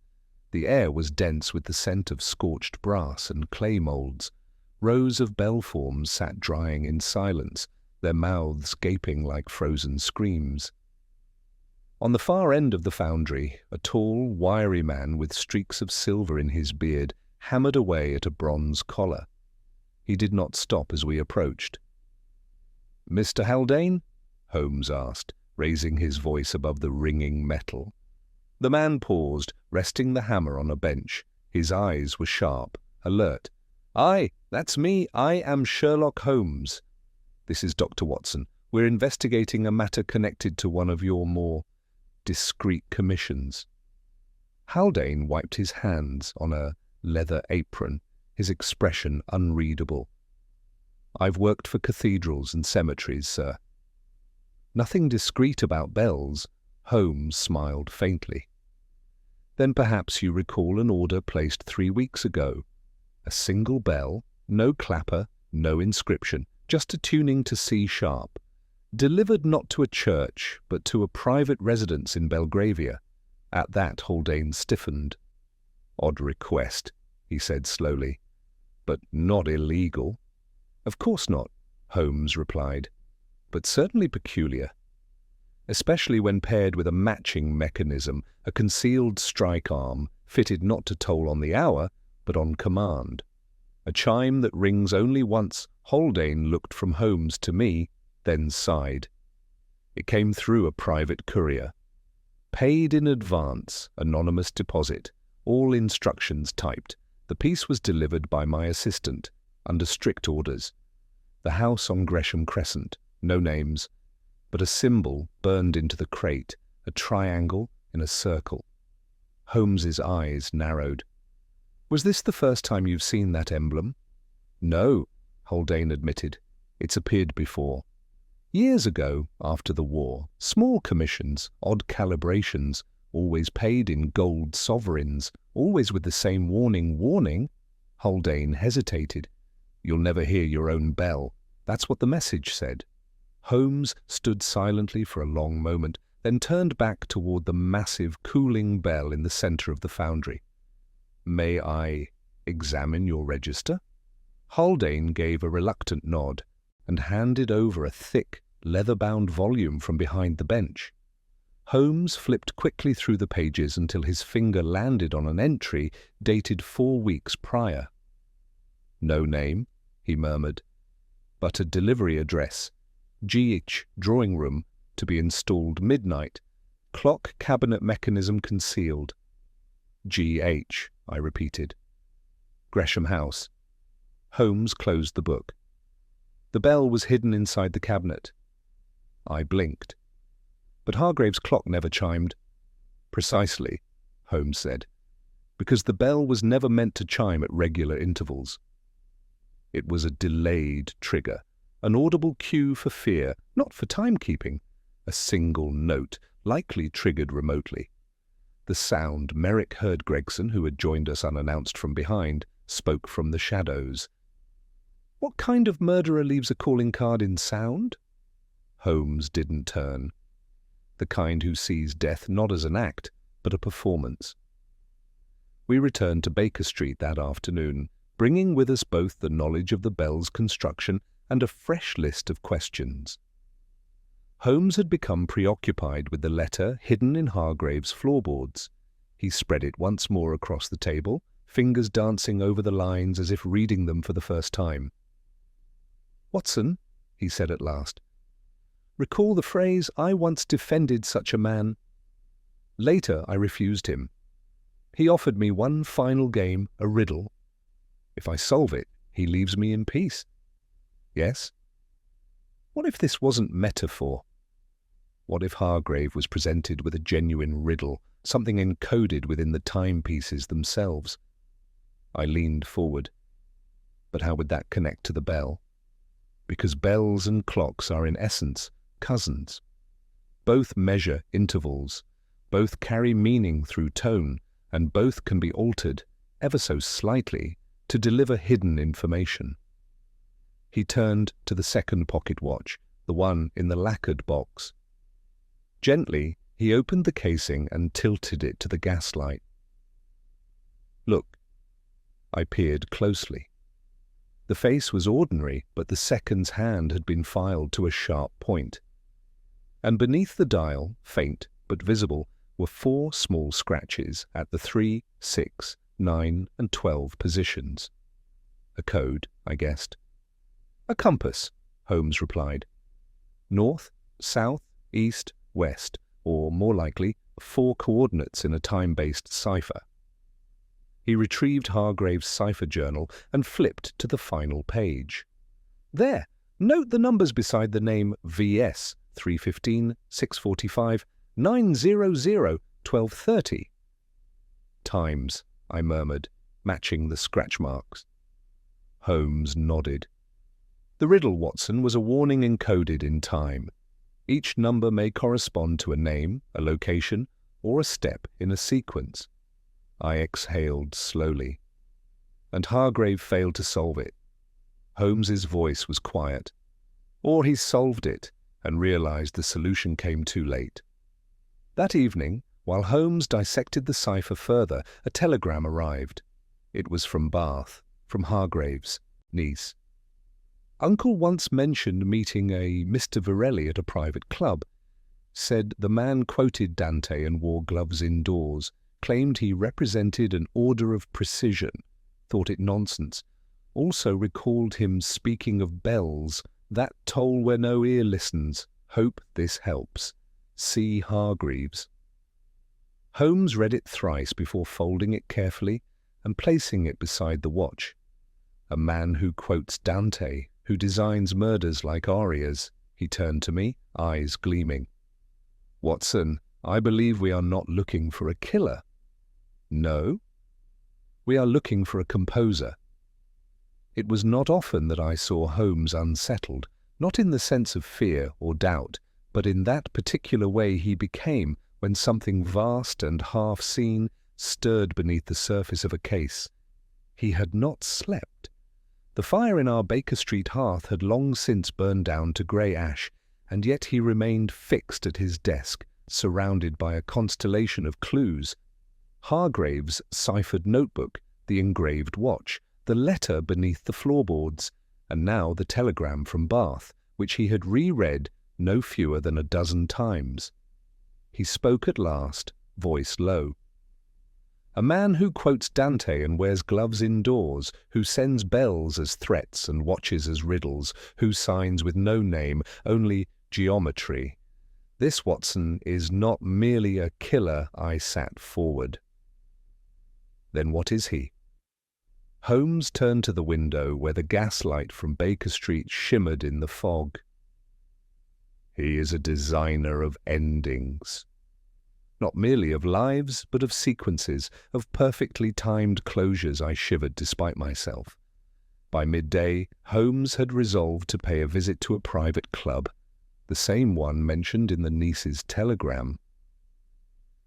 The air was dense with the scent of scorched brass and clay moulds. Rows of bell forms sat drying in silence, their mouths gaping like frozen screams. On the far end of the foundry, a tall, wiry man with streaks of silver in his beard hammered away at a bronze collar. He did not stop as we approached. "Mr. Haldane?" Holmes asked, raising his voice above the ringing metal. The man paused, resting the hammer on a bench. His eyes were sharp, alert. "Aye, that's me. I am Sherlock Holmes. This is Dr. Watson. We're investigating a matter connected to one of your more discreet commissions." Haldane wiped his hands on a leather apron, his expression unreadable. "I've worked for cathedrals and cemeteries, sir." "Nothing discreet about bells." Holmes smiled faintly. "Then perhaps you recall an order placed 3 weeks ago. A single bell, no clapper, no inscription, just a tuning to C sharp. Delivered not to a church, but to a private residence in Belgravia." At that, Haldane stiffened. "Odd request," he said slowly, "but not illegal." "Of course not," Holmes replied, "but certainly peculiar, especially when paired with a matching mechanism, a concealed strike arm, fitted not to toll on the hour, but on command. A chime that rings only once." Haldane looked from Holmes to me, then sighed. "It came through a private courier. Paid in advance, anonymous deposit, all instructions typed. The piece was delivered by my assistant, under strict orders. The house on Gresham Crescent, no names, but a symbol burned into the crate, a triangle in a circle." Holmes's eyes narrowed. "Was this the first time you've seen that emblem?" "No," Haldane admitted. "It's appeared before. Years ago, after the war, small commissions, odd calibrations, always paid in gold sovereigns, always with the same warning. Haldane hesitated. "You'll never hear your own bell. That's what the message said." Holmes stood silently for a long moment, then turned back toward the massive cooling bell in the center of the foundry. "May I examine your register?" Haldane gave a reluctant nod and handed over a thick, leather-bound volume from behind the bench. Holmes flipped quickly through the pages until his finger landed on an entry dated 4 weeks prior. "No name," he murmured, "but a delivery address. GH drawing room, to be installed midnight. Clock cabinet mechanism concealed." "GH," I repeated. "Gresham House." Holmes closed the book. "The bell was hidden inside the cabinet." I blinked. "But Hargrave's clock never chimed." "Precisely," Holmes said, "because the bell was never meant to chime at regular intervals. It was a delayed trigger, an audible cue for fear, not for timekeeping. A single note, likely triggered remotely. The sound Merrick heard. Gregson, who had joined us unannounced from behind, spoke from the shadows. "What kind of murderer leaves a calling card in sound?" Holmes didn't turn. "The kind who sees death not as an act, but a performance." We returned to Baker Street that afternoon, bringing with us both the knowledge of the bell's construction and a fresh list of questions. Holmes had become preoccupied with the letter hidden in Hargrave's floorboards. He spread it once more across the table, fingers dancing over the lines as if reading them for the first time. "Watson," he said at last, "recall the phrase, 'I once defended such a man.' Later I refused him. He offered me one final game, a riddle. If I solve it, he leaves me in peace. Yes? What if this wasn't metaphor? What if Hargrave was presented with a genuine riddle, something encoded within the timepieces themselves?" I leaned forward. But how would that connect to the bell? Because bells and clocks are in essence cousins. Both measure intervals, both carry meaning through tone, and both can be altered, ever so slightly, to deliver hidden information. He turned to the second pocket watch, the one in the lacquered box. Gently, he opened the casing and tilted it to the gaslight. "Look." I peered closely. The face was ordinary, but the second's hand had been filed to a sharp point. And beneath the dial, faint but visible, were 4 small scratches at the 3, 6, 9, and 12 positions. A code, I guessed. "A compass," Holmes replied. North, south, east, west, or more likely, 4 coordinates in a time-based cipher. He retrieved Hargrave's cipher journal and flipped to the final page. There! Note the numbers beside the name VS 315, 645, 900, 1230. Times, I murmured, matching the scratch marks. Holmes nodded. The riddle, Watson, was a warning encoded in time. Each number may correspond to a name, a location, or a step in a sequence. I exhaled slowly. And Hargrave failed to solve it. Holmes's voice was quiet. Or he solved it and realized the solution came too late. That evening, while Holmes dissected the cipher further, a telegram arrived. It was from Bath, from Hargrave's niece. Uncle once mentioned meeting a Mr. Virelli at a private club. Said the man quoted Dante and wore gloves indoors, claimed he represented an order of precision, thought it nonsense. Also recalled him speaking of bells, that toll where no ear listens. Hope this helps. C. Hargreaves. Holmes read it thrice before folding it carefully and placing it beside the watch. A man who quotes Dante, who designs murders like arias. He turned to me, eyes gleaming. Watson, I believe we are not looking for a killer. No? We are looking for a composer. It was not often that I saw Holmes unsettled, not in the sense of fear or doubt, but in that particular way he became when something vast and half-seen stirred beneath the surface of a case. He had not slept. The fire in our Baker Street hearth had long since burned down to grey ash, and yet he remained fixed at his desk, surrounded by a constellation of clues. Hargrave's ciphered notebook, the engraved watch, the letter beneath the floorboards, and now the telegram from Bath, which he had reread no fewer than a dozen times. He spoke at last, voice low. A man who quotes Dante and wears gloves indoors, who sends bells as threats and watches as riddles, who signs with no name, only geometry. This, Watson, is not merely a killer. I sat forward. Then what is he? Holmes turned to the window where the gaslight from Baker Street shimmered in the fog. He is a designer of endings. Not merely of lives, but of sequences, of perfectly timed closures. I shivered despite myself. By midday, Holmes had resolved to pay a visit to a private club, the same one mentioned in the niece's telegram.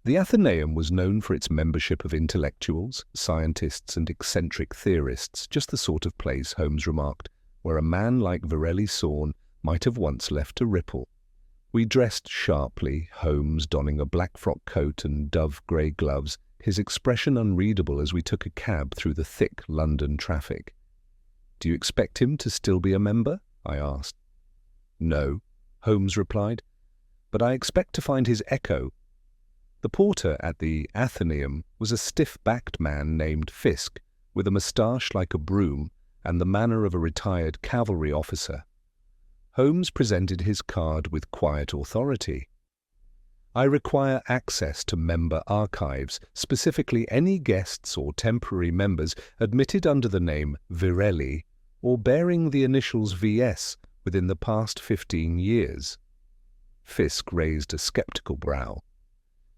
The Athenaeum was known for its membership of intellectuals, scientists and eccentric theorists, just the sort of place, Holmes remarked, where a man like Virelli Sawn might have once left a ripple. We dressed sharply, Holmes donning a black frock coat and dove-grey gloves, his expression unreadable as we took a cab through the thick London traffic. "Do you expect him to still be a member?" I asked. "No," Holmes replied, "but I expect to find his echo." The porter at the Athenaeum was a stiff-backed man named Fisk, with a moustache like a broom and the manner of a retired cavalry officer. Holmes presented his card with quiet authority. "I require access to member archives, specifically any guests or temporary members admitted under the name Virelli or bearing the initials VS within the past 15 years. Fisk raised a sceptical brow.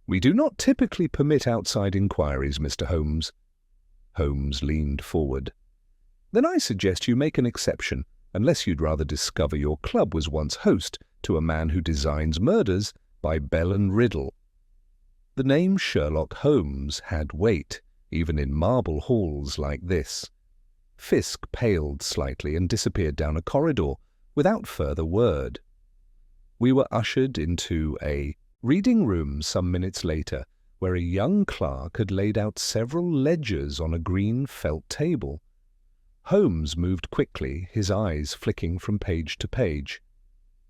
"We do not typically permit outside inquiries, Mr. Holmes." Holmes leaned forward. "Then I suggest you make an exception, unless you'd rather discover your club was once host to a man who designs murders by bell and riddle." The name Sherlock Holmes had weight, even in marble halls like this. Fisk paled slightly and disappeared down a corridor without further word. We were ushered into a reading room some minutes later, where a young clerk had laid out several ledgers on a green felt table. Holmes moved quickly, his eyes flicking from page to page.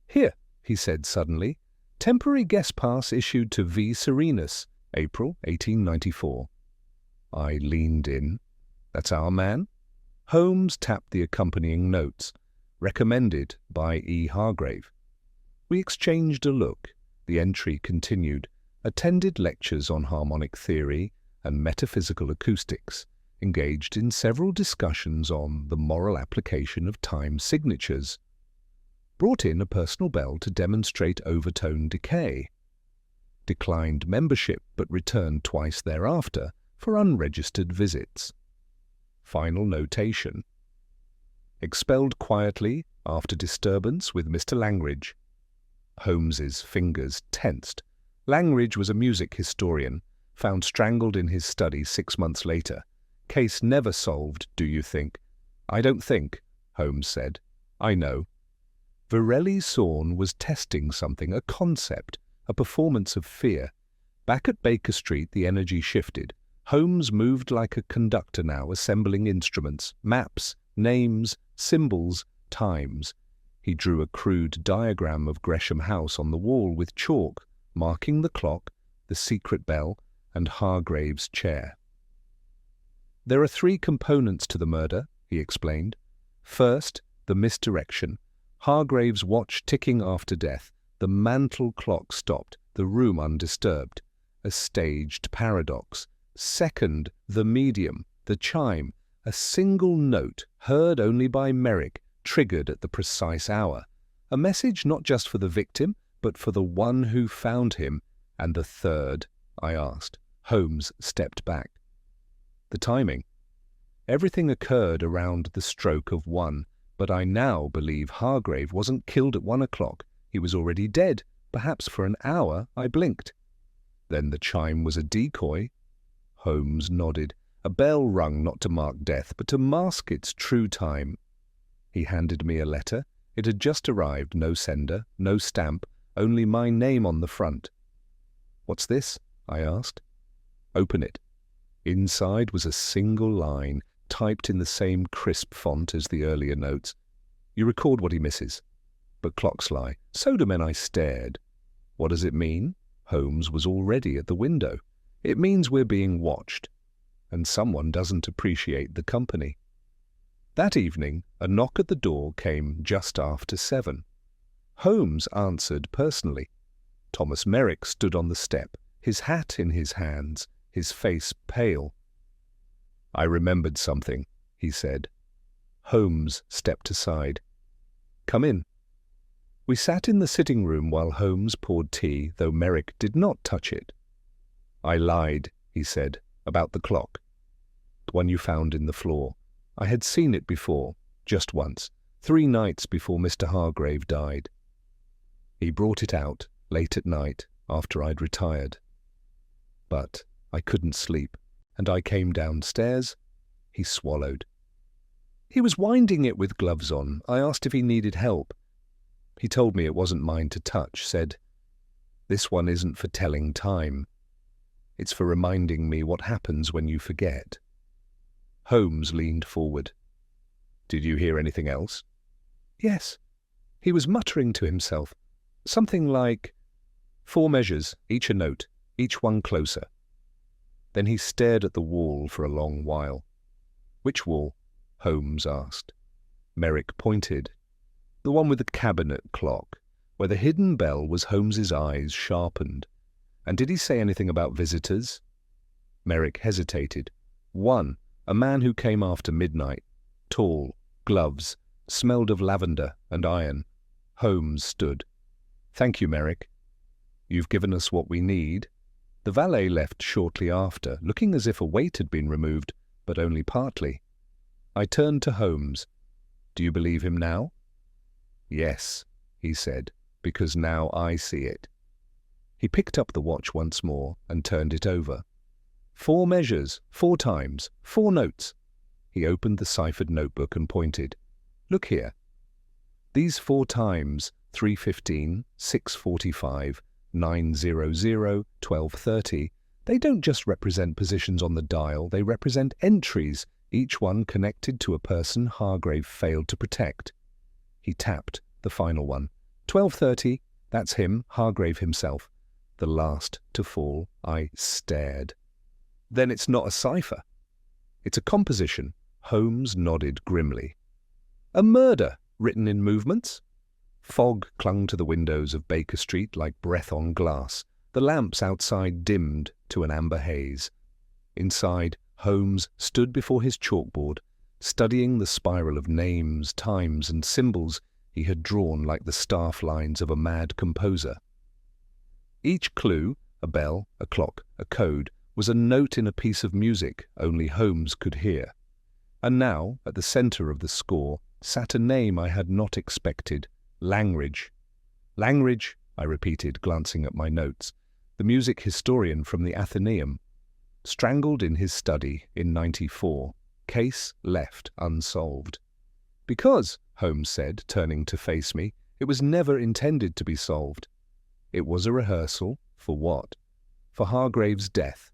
"Here," he said suddenly, "temporary guest pass issued to V. Serenus, April 1894. I leaned in. "That's our man?" Holmes tapped the accompanying notes. "Recommended by E. Hargrave." We exchanged a look. The entry continued. Attended lectures on harmonic theory and metaphysical acoustics. Engaged in several discussions on the moral application of time signatures. Brought in a personal bell to demonstrate overtone decay. Declined membership but returned twice thereafter for unregistered visits. Final notation. Expelled quietly after disturbance with Mr. Langridge. Holmes's fingers tensed. Langridge was a music historian, found strangled in his study 6 months later. Case never solved, do you think? I don't think, Holmes said. I know. Varelli Sorn was testing something, a concept, a performance of fear. Back at Baker Street, the energy shifted. Holmes moved like a conductor now, assembling instruments, maps, names, symbols, times. He drew a crude diagram of Gresham House on the wall with chalk, marking the clock, the secret bell, and Hargrave's chair. There are 3 components to the murder, he explained. First, the misdirection. Hargrave's watch ticking after death. The mantel clock stopped, the room undisturbed. A staged paradox. Second, the medium, the chime. A single note, heard only by Merrick, triggered at the precise hour. A message not just for the victim, but for the one who found him. And the third, I asked. Holmes stepped back. The timing. Everything occurred around the stroke of 1, but I now believe Hargrave wasn't killed at 1 o'clock. He was already dead. Perhaps for an hour I blinked. Then the chime was a decoy. Holmes nodded. A bell rung not to mark death, but to mask its true time. He handed me a letter. It had just arrived, no sender, no stamp, only my name on the front. What's this? I asked. Open it. Inside was a single line, typed in the same crisp font as the earlier notes. You record what he misses. But clocks lie. So do men. I stared. What does it mean? Holmes was already at the window. It means we're being watched. And someone doesn't appreciate the company. That evening, a knock at the door came just after 7. Holmes answered personally. Thomas Merrick stood on the step, his hat in his hands, his face pale. I remembered something, he said. Holmes stepped aside. Come in. We sat in the sitting room while Holmes poured tea, though Merrick did not touch it. I lied, he said, about the clock. The one you found in the floor. I had seen it before, just once, 3 nights before Mr. Hargrave died. He brought it out, late at night, after I'd retired. But I couldn't sleep, and I came downstairs. He swallowed. He was winding it with gloves on. I asked if he needed help. He told me it wasn't mine to touch, said, "This one isn't for telling time. It's for reminding me what happens when you forget." Holmes leaned forward. Did you hear anything else? Yes. He was muttering to himself. Something like, 4 measures, each a note, each one closer. Then he stared at the wall for a long while. Which wall? Holmes asked. Merrick pointed. The one with the cabinet clock, where the hidden bell was. Holmes's eyes sharpened. And did he say anything about visitors? Merrick hesitated. 1. A man who came after midnight. Tall, gloves, smelled of lavender and iron. Holmes stood. Thank you, Merrick. You've given us what we need. The valet left shortly after, looking as if a weight had been removed, but only partly. I turned to Holmes. Do you believe him now? Yes, he said, because now I see it. He picked up the watch once more and turned it over. 4 measures, 4 times, 4 notes. He opened the ciphered notebook and pointed. Look here. These 4 times, 3:15, 6:45, 9:00, 12:30, they don't just represent positions on the dial, they represent entries, each one connected to a person Hargrave failed to protect. He tapped the final one. 12:30, that's him, Hargrave himself. The last to fall. I stared. Then it's not a cipher. It's a composition. Holmes nodded grimly. A murder, written in movements. Fog clung to the windows of Baker Street like breath on glass. The lamps outside dimmed to an amber haze. Inside, Holmes stood before his chalkboard, studying the spiral of names, times, and symbols he had drawn like the staff lines of a mad composer. Each clue, a bell, a clock, a code, was a note in a piece of music only Holmes could hear. And now, at the centre of the score, sat a name I had not expected, Langridge. Langridge, I repeated, glancing at my notes, the music historian from the Athenaeum. Strangled in his study in '94. Case left unsolved. Because, Holmes said, turning to face me, it was never intended to be solved. It was a rehearsal for what? For Hargrave's death.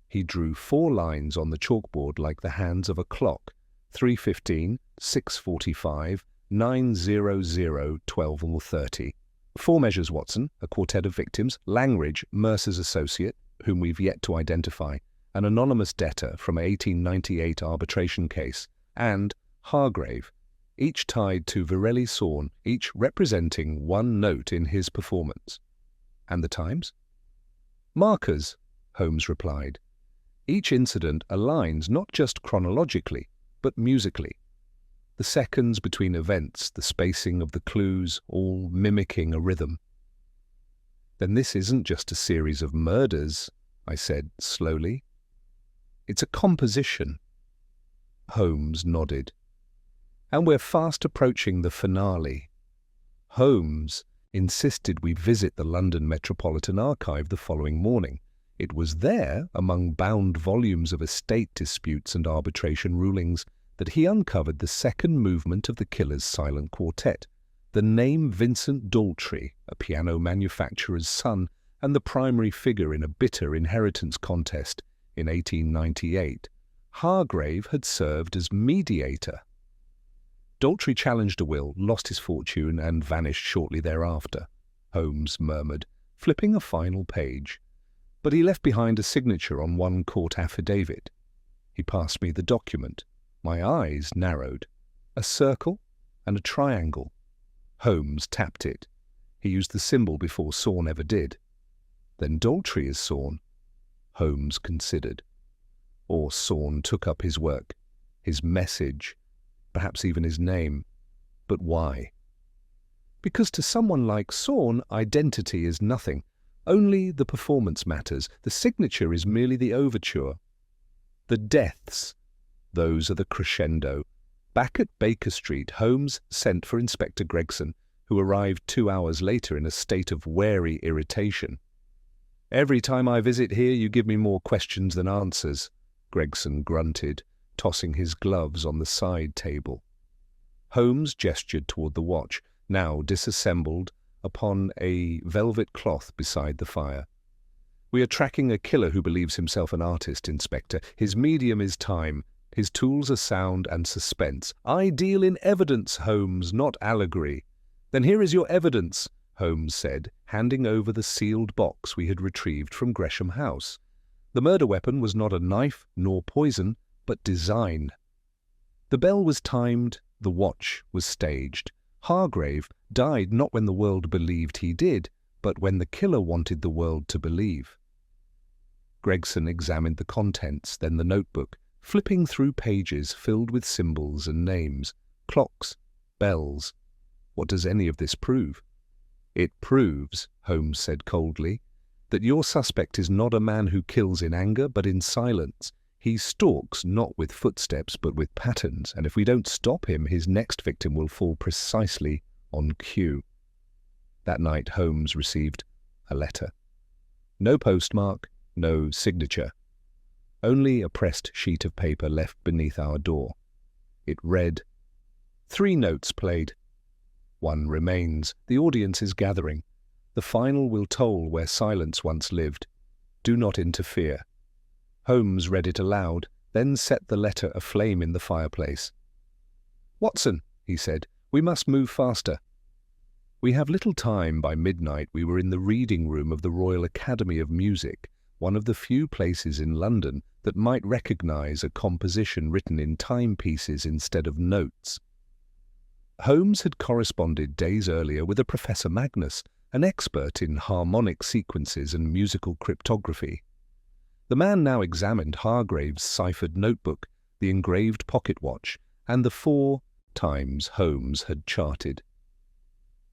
He drew 4 lines on the chalkboard like the hands of a clock. 3:15, 6:45, 9:00, 12:30. 4 measures, Watson, a quartet of victims, Langridge, Mercer's associate, whom we've yet to identify, an anonymous debtor from an 1898 arbitration case, and Hargrave, each tied to Virelli Sawn, each representing 1 note in his performance. And the times? Markers, Holmes replied. Each incident aligns not just chronologically, but musically. The seconds between events, the spacing of the clues, all mimicking a rhythm. Then this isn't just a series of murders, I said slowly. It's a composition. Holmes nodded. And we're fast approaching the finale. Holmes insisted we visit the London Metropolitan Archive the following morning. It was there, among bound volumes of estate disputes and arbitration rulings, that he uncovered the second movement of the killer's silent quartet, the name Vincent Daltrey, a piano manufacturer's son, and the primary figure in a bitter inheritance contest in 1898. Hargrave had served as mediator. Daltrey challenged a will, lost his fortune, and vanished shortly thereafter, Holmes murmured, flipping a final page. But he left behind a signature on 1 court affidavit. He passed me the document. My eyes narrowed. A circle and a triangle. Holmes tapped it. He used the symbol before Sawn ever did. Then Daltrey is Sawn. Holmes considered. Or Sawn took up his work, his message, perhaps even his name. But why? Because to someone like Sawn, identity is nothing. Only the performance matters. The signature is merely the overture. The deaths, those are the crescendo. Back at Baker Street, Holmes sent for Inspector Gregson, who arrived 2 hours later in a state of wary irritation. "Every time I visit here, you give me more questions than answers," Gregson grunted, tossing his gloves on the side table. Holmes gestured toward the watch, now disassembled upon a velvet cloth beside the fire. "We are tracking a killer who believes himself an artist, Inspector. His medium is time. His tools are sound and suspense. I deal in evidence, Holmes, not allegory." "Then here is your evidence," Holmes said, handing over the sealed box we had retrieved from Gresham House. The murder weapon was not a knife nor poison, but design. The bell was timed, the watch was staged. Hargrave died not when the world believed he did, but when the killer wanted the world to believe. Gregson examined the contents, then the notebook, flipping through pages filled with symbols and names, clocks, bells. What does any of this prove? "It proves," Holmes said coldly, "that your suspect is not a man who kills in anger, but in silence. He stalks not with footsteps, but with patterns, and if we don't stop him, his next victim will fall precisely on cue." That night Holmes received a letter. No postmark, no signature. Only a pressed sheet of paper left beneath our door. It read, 3 notes played. 1 remains. The audience is gathering. The final will toll where silence once lived. Do not interfere. Holmes read it aloud, then set the letter aflame in the fireplace. "Watson," he said, "we must move faster." We have little time. By midnight we were in the reading room of the Royal Academy of Music, one of the few places in London that might recognize a composition written in timepieces instead of notes. Holmes had corresponded days earlier with a Professor Magnus, an expert in harmonic sequences and musical cryptography. The man now examined Hargrave's ciphered notebook, the engraved pocket watch, and the 4 times Holmes had charted.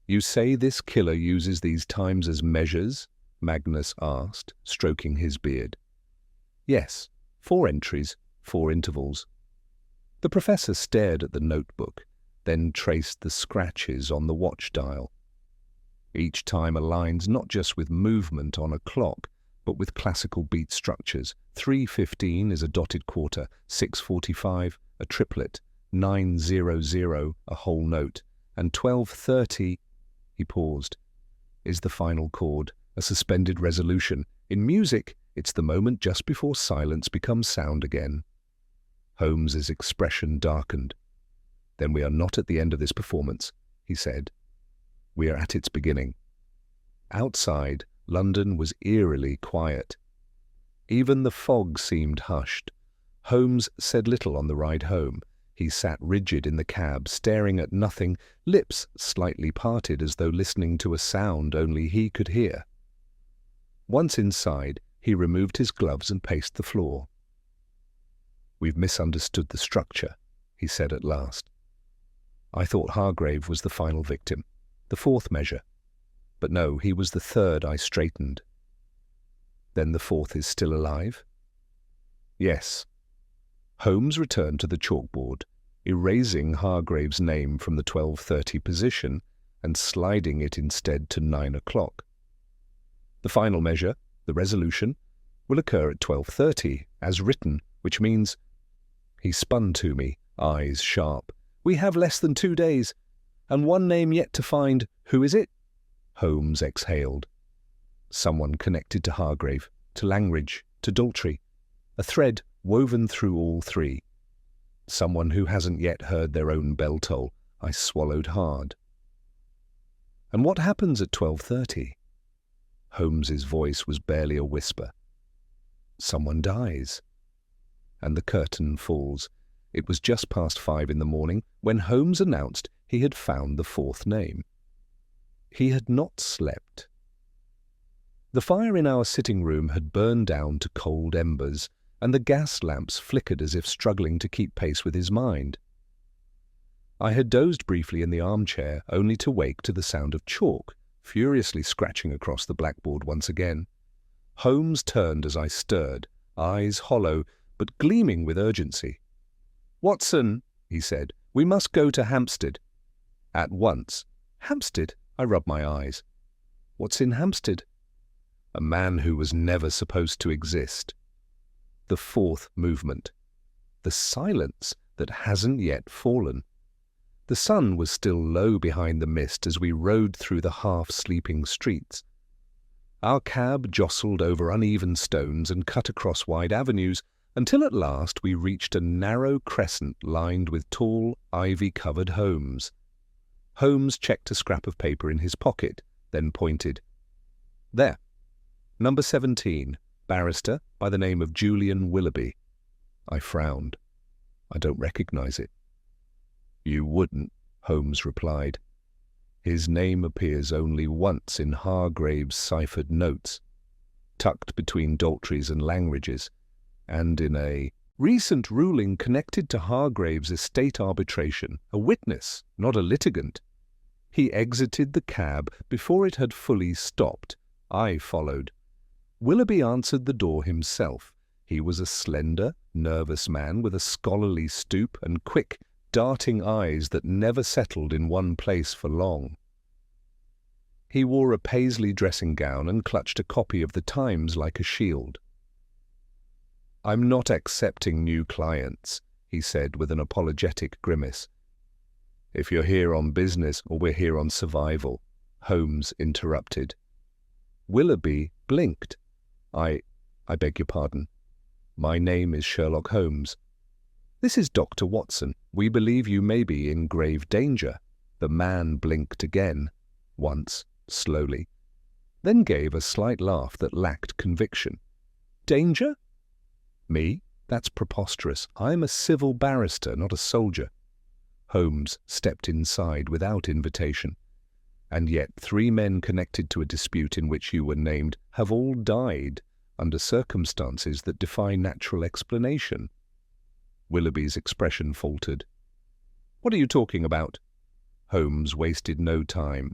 "You say this killer uses these times as measures?" Magnus asked, stroking his beard. "Yes, 4 entries, 4 intervals." The professor stared at the notebook, then traced the scratches on the watch dial. Each time aligns not just with movement on a clock, but with classical beat structures. 3:15 is a dotted quarter, 6:45 a triplet, 9:00 a whole note, and 12:30, he paused, is the final chord, a suspended resolution. In music, it's the moment just before silence becomes sound again. Holmes's expression darkened. "Then we are not at the end of this performance," he said. "We are at its beginning." Outside, London was eerily quiet. Even the fog seemed hushed. Holmes said little on the ride home. He sat rigid in the cab, staring at nothing, lips slightly parted as though listening to a sound only he could hear. Once inside, he removed his gloves and paced the floor. "We've misunderstood the structure," he said at last. "I thought Hargrave was the final victim, the 4th measure. But no, he was the 3rd I straightened." "Then the 4th is still alive?" "Yes." Holmes returned to the chalkboard, erasing Hargrave's name from the 12:30 position and sliding it instead to 9 o'clock. "The final measure, the resolution, will occur at 12:30, as written, which means—" He spun to me, eyes sharp. "We have less than 2 days, and one name yet to find. Who is it?" Holmes exhaled. "Someone connected to Hargrave, to Langridge, to Daltrey. A thread woven through all 3. Someone who hasn't yet heard their own bell toll." I swallowed hard. "And what happens at 12:30? Holmes's voice was barely a whisper. "Someone dies." And the curtain falls. It was just past 5 in the morning when Holmes announced he had found the 4th name. He had not slept. The fire in our sitting room had burned down to cold embers, and the gas lamps flickered as if struggling to keep pace with his mind. I had dozed briefly in the armchair, only to wake to the sound of chalk, furiously scratching across the blackboard once again. Holmes turned as I stirred, eyes hollow, but gleaming with urgency. "Watson," he said, "we must go to Hampstead." "At once." "Hampstead?" I rubbed my eyes. "What's in Hampstead?" "A man who was never supposed to exist." The 4th movement. The silence that hasn't yet fallen. The sun was still low behind the mist as we rode through the half-sleeping streets. Our cab jostled over uneven stones and cut across wide avenues until at last we reached a narrow crescent lined with tall, ivy-covered homes. Holmes checked a scrap of paper in his pocket, then pointed. "There. Number 17, barrister by the name of Julian Willoughby." I frowned. "I don't recognize it." "You wouldn't," Holmes replied. "His name appears only once in Hargrave's ciphered notes, tucked between Daltrey's and Langridge's, and in a recent ruling connected to Hargrave's estate arbitration, a witness, not a litigant. He exited the cab before it had fully stopped. I followed. Willoughby answered the door himself. He was a slender, nervous man with a scholarly stoop and quick, darting eyes that never settled in one place for long. He wore a paisley dressing gown and clutched a copy of the Times like a shield. "I'm not accepting new clients," he said with an apologetic grimace. "If you're here on business or we're here on survival," Holmes interrupted. Willoughby blinked. I beg your pardon. My name is Sherlock Holmes." "This is Dr. Watson. We believe you may be in grave danger." The man blinked again, once, slowly, then gave a slight laugh that lacked conviction. "Danger? Me? That's preposterous. I'm a civil barrister, not a soldier." Holmes stepped inside without invitation. "And yet 3 men connected to a dispute in which you were named have all died under circumstances that defy natural explanation." Willoughby's expression faltered. "What are you talking about?" Holmes wasted no time.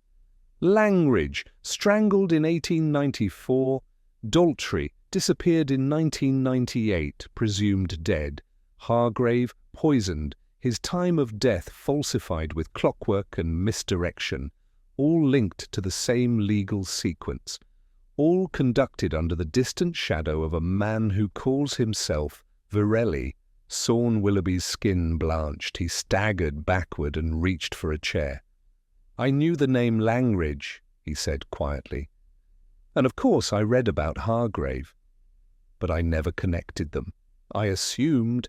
"Langridge, strangled in 1894. Daltrey, disappeared in 1998, presumed dead. Hargrave, poisoned, his time of death falsified with clockwork and misdirection, all linked to the same legal sequence, all conducted under the distant shadow of a man who calls himself Virelli." Sawn Willoughby's skin blanched. He staggered backward and reached for a chair. "I knew the name Langridge," he said quietly. "And of course I read about Hargrave. But I never connected them. I assumed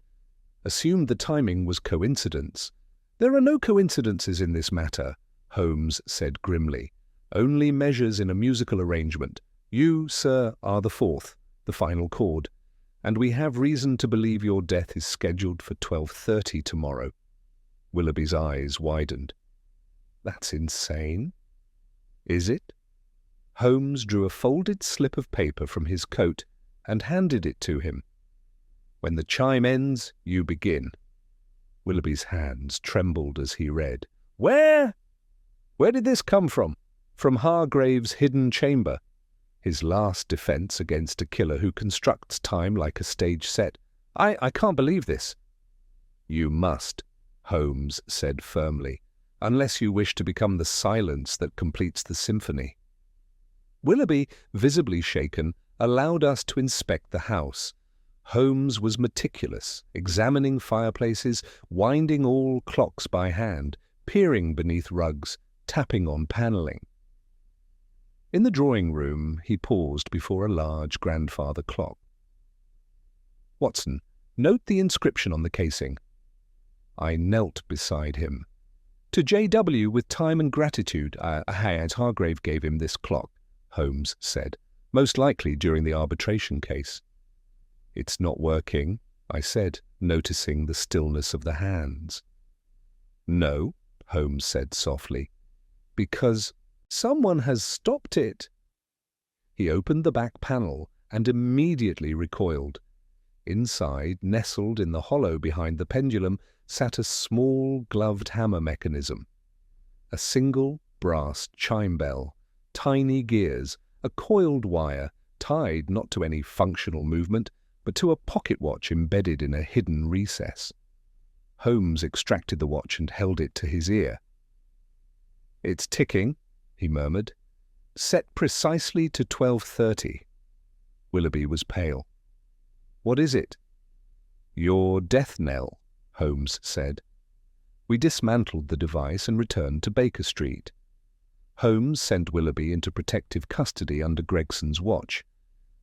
the timing was coincidence." "There are no coincidences in this matter," Holmes said grimly. "Only measures in a musical arrangement. You, sir, are the 4th, the final chord. And we have reason to believe your death is scheduled for 12:30 tomorrow." Willoughby's eyes widened. "That's insane." "Is it?" Holmes drew a folded slip of paper from his coat and handed it to him. "When the chime ends, you begin." Willoughby's hands trembled as he read. Where did this come from?" "From Hargrave's hidden chamber. His last defense against a killer who constructs time like a stage set." I can't believe this." "You must," Holmes said firmly, "unless you wish to become the silence that completes the symphony." Willoughby, visibly shaken, allowed us to inspect the house. Holmes was meticulous, examining fireplaces, winding all clocks by hand, peering beneath rugs, tapping on panelling. In the drawing-room, he paused before a large grandfather clock. "Watson, note the inscription on the casing." I knelt beside him. "To J.W. with time and gratitude. Hargrave gave him this clock," Holmes said, "most likely during the arbitration case." "It's not working," I said, noticing the stillness of the hands. "No," Holmes said softly, "because someone has stopped it." He opened the back panel and immediately recoiled. Inside, nestled in the hollow behind the pendulum, sat a small gloved hammer mechanism. A single brass chime bell, tiny gears, a coiled wire, tied not to any functional movement, but to a pocket watch embedded in a hidden recess. Holmes extracted the watch and held it to his ear. "It's ticking," he murmured. "Set precisely to 12:30. Willoughby was pale. "What is it?" "Your death knell," Holmes said. We dismantled the device and returned to Baker Street. Holmes sent Willoughby into protective custody under Gregson's watch.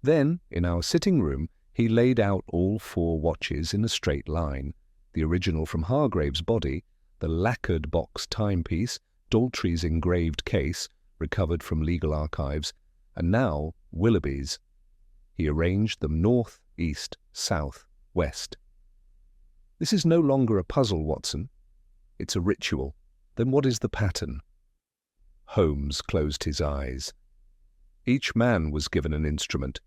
Then, in our sitting room, he laid out all 4 watches in a straight line, the original from Hargrave's body, the lacquered box timepiece, Daltrey's engraved case, recovered from legal archives, and now Willoughby's. He arranged them north, east, south, west. "This is no longer a puzzle, Watson. It's a ritual. Then what is the pattern?" Holmes closed his eyes. Each man was given an instrument,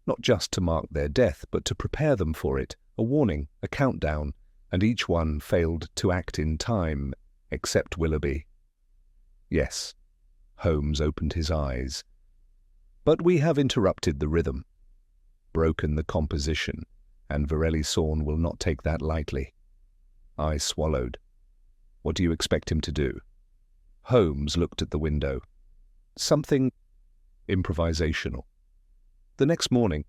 not just to mark their death, but to prepare them for it, a warning, a countdown, and each one failed to act in time, except Willoughby. "Yes." Holmes opened his eyes. "But we have interrupted the rhythm, broken the composition, and Virelli Sawn will not take that lightly." I swallowed. "What do you expect him to do?" Holmes looked at the window. "Something improvisational." The next morning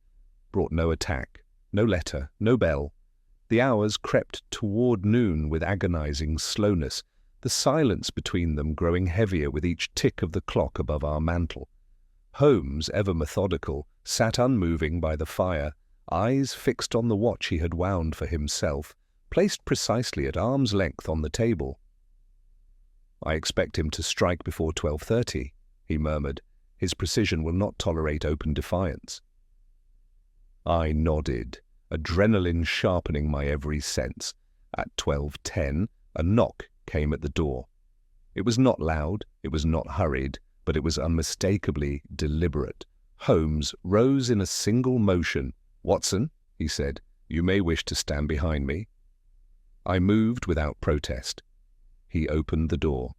brought no attack, no letter, no bell. The hours crept toward noon with agonizing slowness, the silence between them growing heavier with each tick of the clock above our mantel. Holmes, ever methodical, sat unmoving by the fire, eyes fixed on the watch he had wound for himself, placed precisely at arm's length on the table. "I expect him to strike before 12:30, he murmured. "His precision will not tolerate open defiance." I nodded, adrenaline sharpening my every sense. At 12:10, A knock came at the door. It was not loud, it was not hurried, but it was unmistakably deliberate. Holmes rose in a single motion. "Watson," he said, "you may wish to stand behind me." I moved without protest. He opened the door.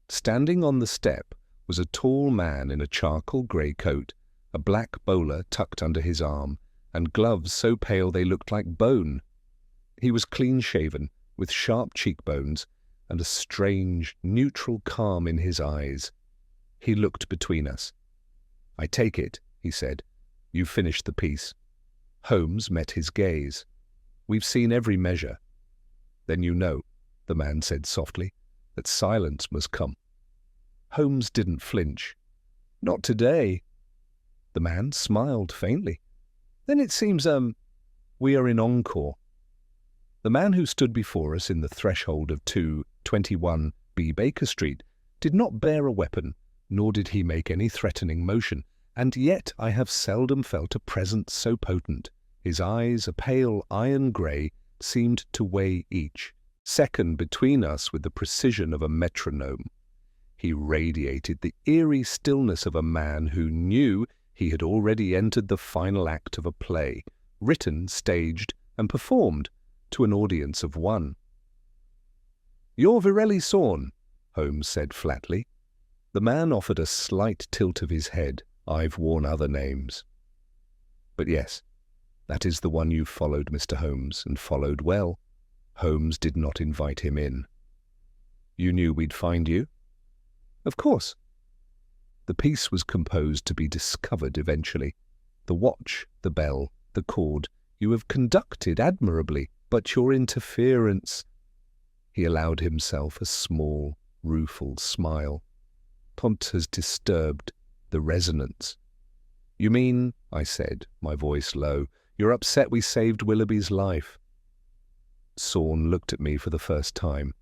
Standing on the step was a tall man in a charcoal grey coat, a black bowler tucked under his arm, and gloves so pale they looked like bone. He was clean-shaven, with sharp cheekbones, and a strange, neutral calm in his eyes. He looked between us. "I take it," he said, "you've finished the piece." Holmes met his gaze. "We've seen every measure." "Then you know," the man said softly, "that silence must come." Holmes didn't flinch. "Not today." The man smiled faintly. "Then it seems, we are in encore." The man who stood before us in the threshold of 221 B. Baker Street did not bear a weapon, nor did he make any threatening motion, and yet I have seldom felt a presence so potent. His eyes, a pale iron grey, seemed to weigh each second between us with the precision of a metronome. He radiated the eerie stillness of a man who knew he had already entered the final act of a play, written, staged, and performed to an audience of one. "You're Virelli Sorn," Holmes said flatly. The man offered a slight tilt of his head. "I've worn other names." "But yes, that is the one you followed, Mr. Holmes, and followed well." Holmes did not invite him in. "You knew we'd find you?" "Of course." The piece was composed to be discovered eventually. The watch, the bell, the chord, you have conducted admirably, but your interference— He allowed himself a small, rueful smile. "Pont has disturbed the resonance." "You mean," I said, my voice low, "you're upset we saved Willoughby's life?" Sorn looked at me for the first time.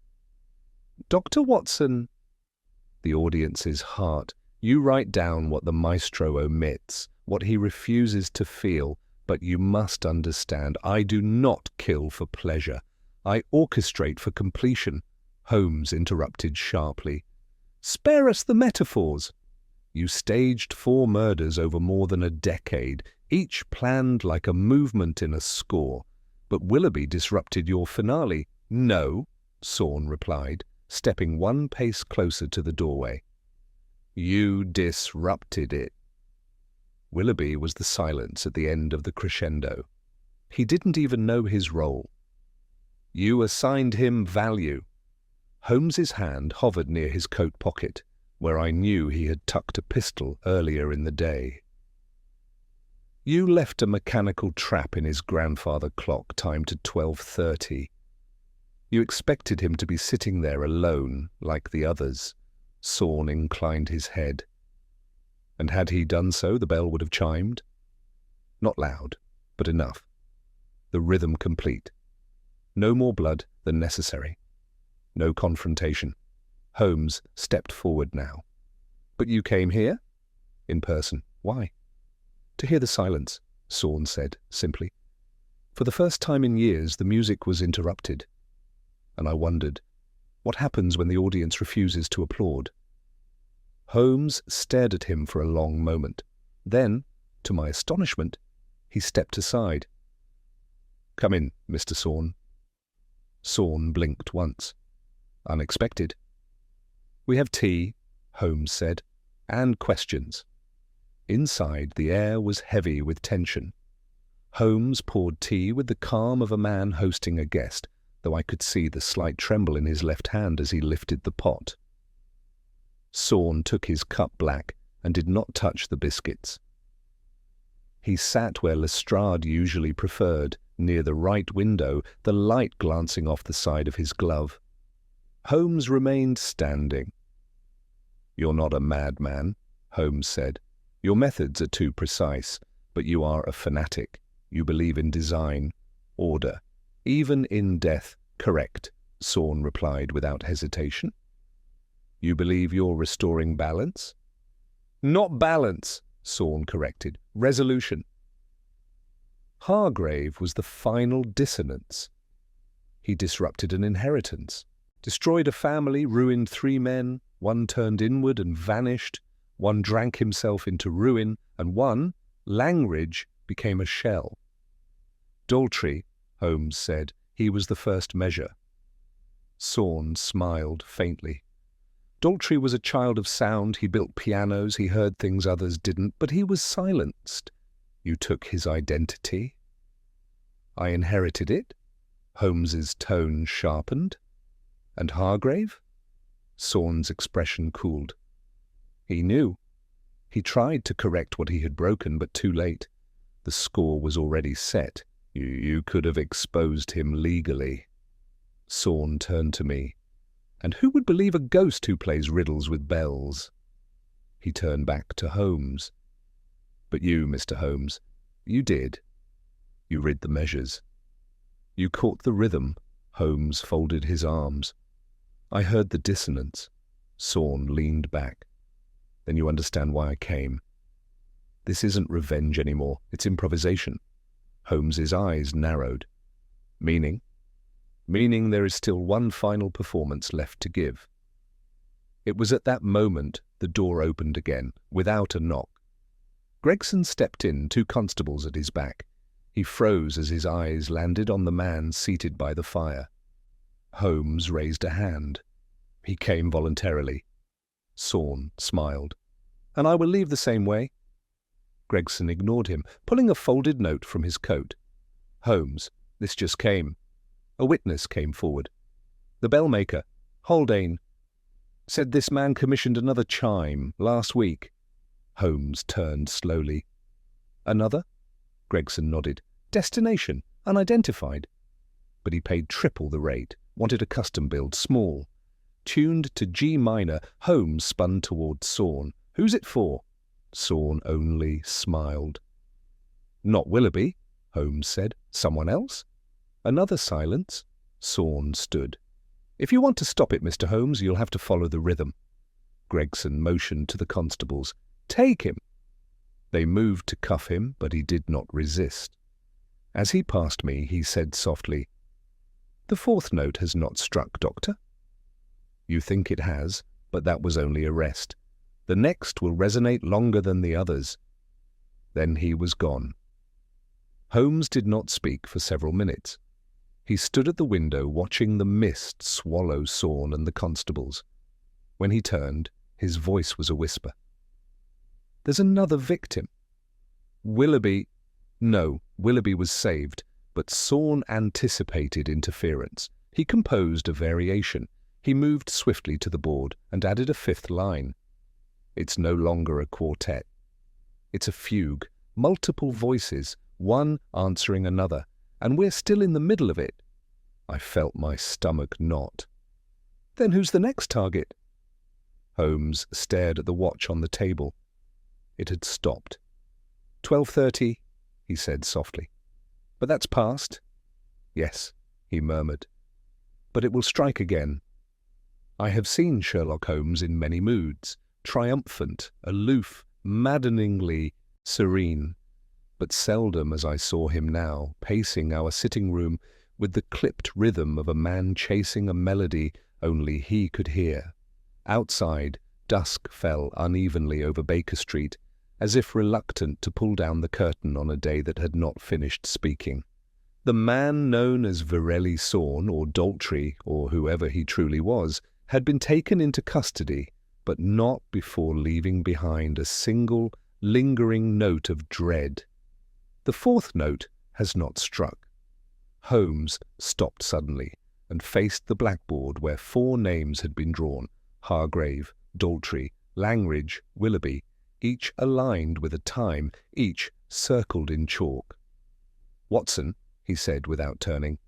"Dr. Watson—" "The audience's heart. You write down what the maestro omits, what he refuses to feel, but you must understand, I do not kill for pleasure. I orchestrate for completion." Holmes interrupted sharply. "Spare us the metaphors." "You staged 4 murders over more than a decade, each planned like a movement in a score. But Willoughby disrupted your finale." "No," Sorn replied, stepping 1 pace closer to the doorway. "You disrupted it." Willoughby was the silence at the end of the crescendo. He didn't even know his role. "You assigned him value." Holmes's hand hovered near his coat pocket, where I knew he had tucked a pistol earlier in the day. "You left a mechanical trap in his grandfather clock timed to 12:30. You expected him to be sitting there alone, like the others." Sorn inclined his head. "And had he done so, the bell would have chimed?" "Not loud, but enough. The rhythm complete. No more blood than necessary. No confrontation." Holmes stepped forward now. "But you came here?" "In person. Why?" "To hear the silence," Sorn said simply. "For the first time in years, the music was interrupted. And I wondered, what happens when the audience refuses to applaud?" Holmes stared at him for a long moment. Then, to my astonishment, he stepped aside. "Come in, Mr. Sorn." Sorn blinked once. "Unexpected." "We have tea," Holmes said, "and questions." Inside, the air was heavy with tension. Holmes poured tea with the calm of a man hosting a guest, though I could see the slight tremble in his left hand as he lifted the pot. Sorn took his cup black and did not touch the biscuits. He sat where Lestrade usually preferred, near the right window, the light glancing off the side of his glove. Holmes remained standing. "You're not a madman," Holmes said. "Your methods are too precise, but you are a fanatic. You believe in design, order, even in death." "Correct," Sorn replied without hesitation. "You believe you're restoring balance?" "Not balance," Sorn corrected. "Resolution." Hargrave was the final dissonance. He disrupted an inheritance, destroyed a family, ruined 3 men, one turned inward and vanished, one drank himself into ruin, and one, Langridge, became a shell. Daltrey, Holmes said, he was the first measure. Sorn smiled faintly. Daltrey was a child of sound, he built pianos, he heard things others didn't, but he was silenced. You took his identity? I inherited it? Holmes's tone sharpened. And Hargrave? Sorn's expression cooled. He knew. He tried to correct what he had broken, but too late. The score was already set. You could have exposed him legally. Sorn turned to me. And who would believe a ghost who plays riddles with bells? He turned back to Holmes. But you, Mr. Holmes, you did. You read the measures. You caught the rhythm. Holmes folded his arms. I heard the dissonance. Sorn leaned back. Then you understand why I came. This isn't revenge anymore. It's improvisation. Holmes's eyes narrowed. Meaning? Meaning there is still one final performance left to give. It was at that moment the door opened again, without a knock. Gregson stepped in, 2 constables at his back. He froze as his eyes landed on the man seated by the fire. Holmes raised a hand. He came voluntarily. Sorn smiled. And I will leave the same way. Gregson ignored him, pulling a folded note from his coat. Holmes, this just came. A witness came forward. The bellmaker, Haldane, said this man commissioned another chime last week. Holmes turned slowly. Another? Gregson nodded. Destination, unidentified. But he paid triple the rate, wanted a custom build, small. Tuned to G minor, Holmes spun toward Sorn. Who's it for? Sorn only smiled. Not Willoughby, Holmes said. Someone else? Another silence. Sorn stood. If you want to stop it, Mr. Holmes, you'll have to follow the rhythm. Gregson motioned to the constables. Take him. They moved to cuff him, but he did not resist. As he passed me, he said softly, The 4th note has not struck, Doctor. You think it has, but that was only a rest. The next will resonate longer than the others. Then he was gone. Holmes did not speak for several minutes. He stood at the window watching the mist swallow Sorn and the constables. When he turned, his voice was a whisper. There's another victim. Willoughby... No, Willoughby was saved, but Sorn anticipated interference. He composed a variation. He moved swiftly to the board and added a 5th line. It's no longer a quartet. It's a fugue, multiple voices, one answering another, and we're still in the middle of it. I felt my stomach knot. Then who's the next target? Holmes stared at the watch on the table. It had stopped. 12:30, he said softly. But that's past. Yes, he murmured. But it will strike again. I have seen Sherlock Holmes in many moods, triumphant, aloof, maddeningly serene, but seldom as I saw him now, pacing our sitting room with the clipped rhythm of a man chasing a melody only he could hear. Outside, dusk fell unevenly over Baker Street, as if reluctant to pull down the curtain on a day that had not finished speaking. The man known as Virelli Sorn, or Daltrey, or whoever he truly was, had been taken into custody, but not before leaving behind a single, lingering note of dread. The 4th note has not struck. Holmes stopped suddenly and faced the blackboard where 4 names had been drawn: Hargrave, Daltrey, Langridge, Willoughby, each aligned with a time, each circled in chalk. Watson, he said without turning,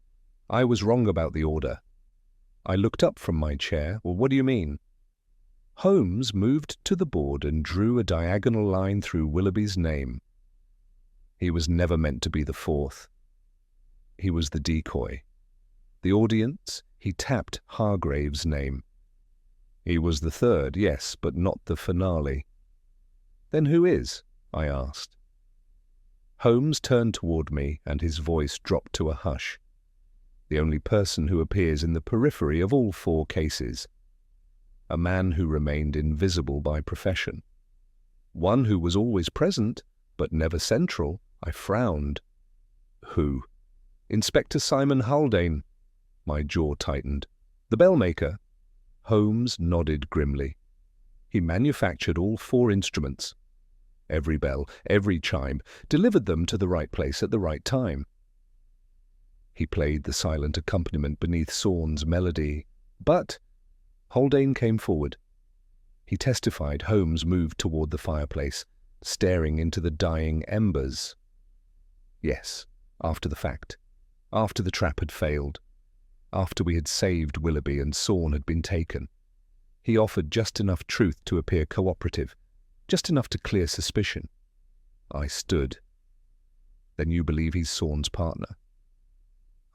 I was wrong about the order. I looked up from my chair. Well, what do you mean? Holmes moved to the board and drew a diagonal line through Willoughby's name. He was never meant to be the 4th. He was the decoy. The audience, he tapped Hargrave's name. He was the 3rd, yes, but not the finale. Then who is? I asked. Holmes turned toward me and his voice dropped to a hush. the only person who appears in the periphery of all 4 cases. A man who remained invisible by profession. One who was always present, but never central. I frowned. Who? Inspector Simon Haldane. My jaw tightened. The bellmaker. Holmes nodded grimly. He manufactured all 4 instruments. Every bell, every chime, delivered them to the right place at the right time. He played the silent accompaniment beneath Saun's melody. But Haldane came forward. He testified. Holmes moved toward the fireplace, staring into the dying embers. Yes, after the fact. After the trap had failed. After we had saved Willoughby and Saun had been taken. He offered just enough truth to appear cooperative, just enough to clear suspicion. I stood. Then you believe he's Saun's partner?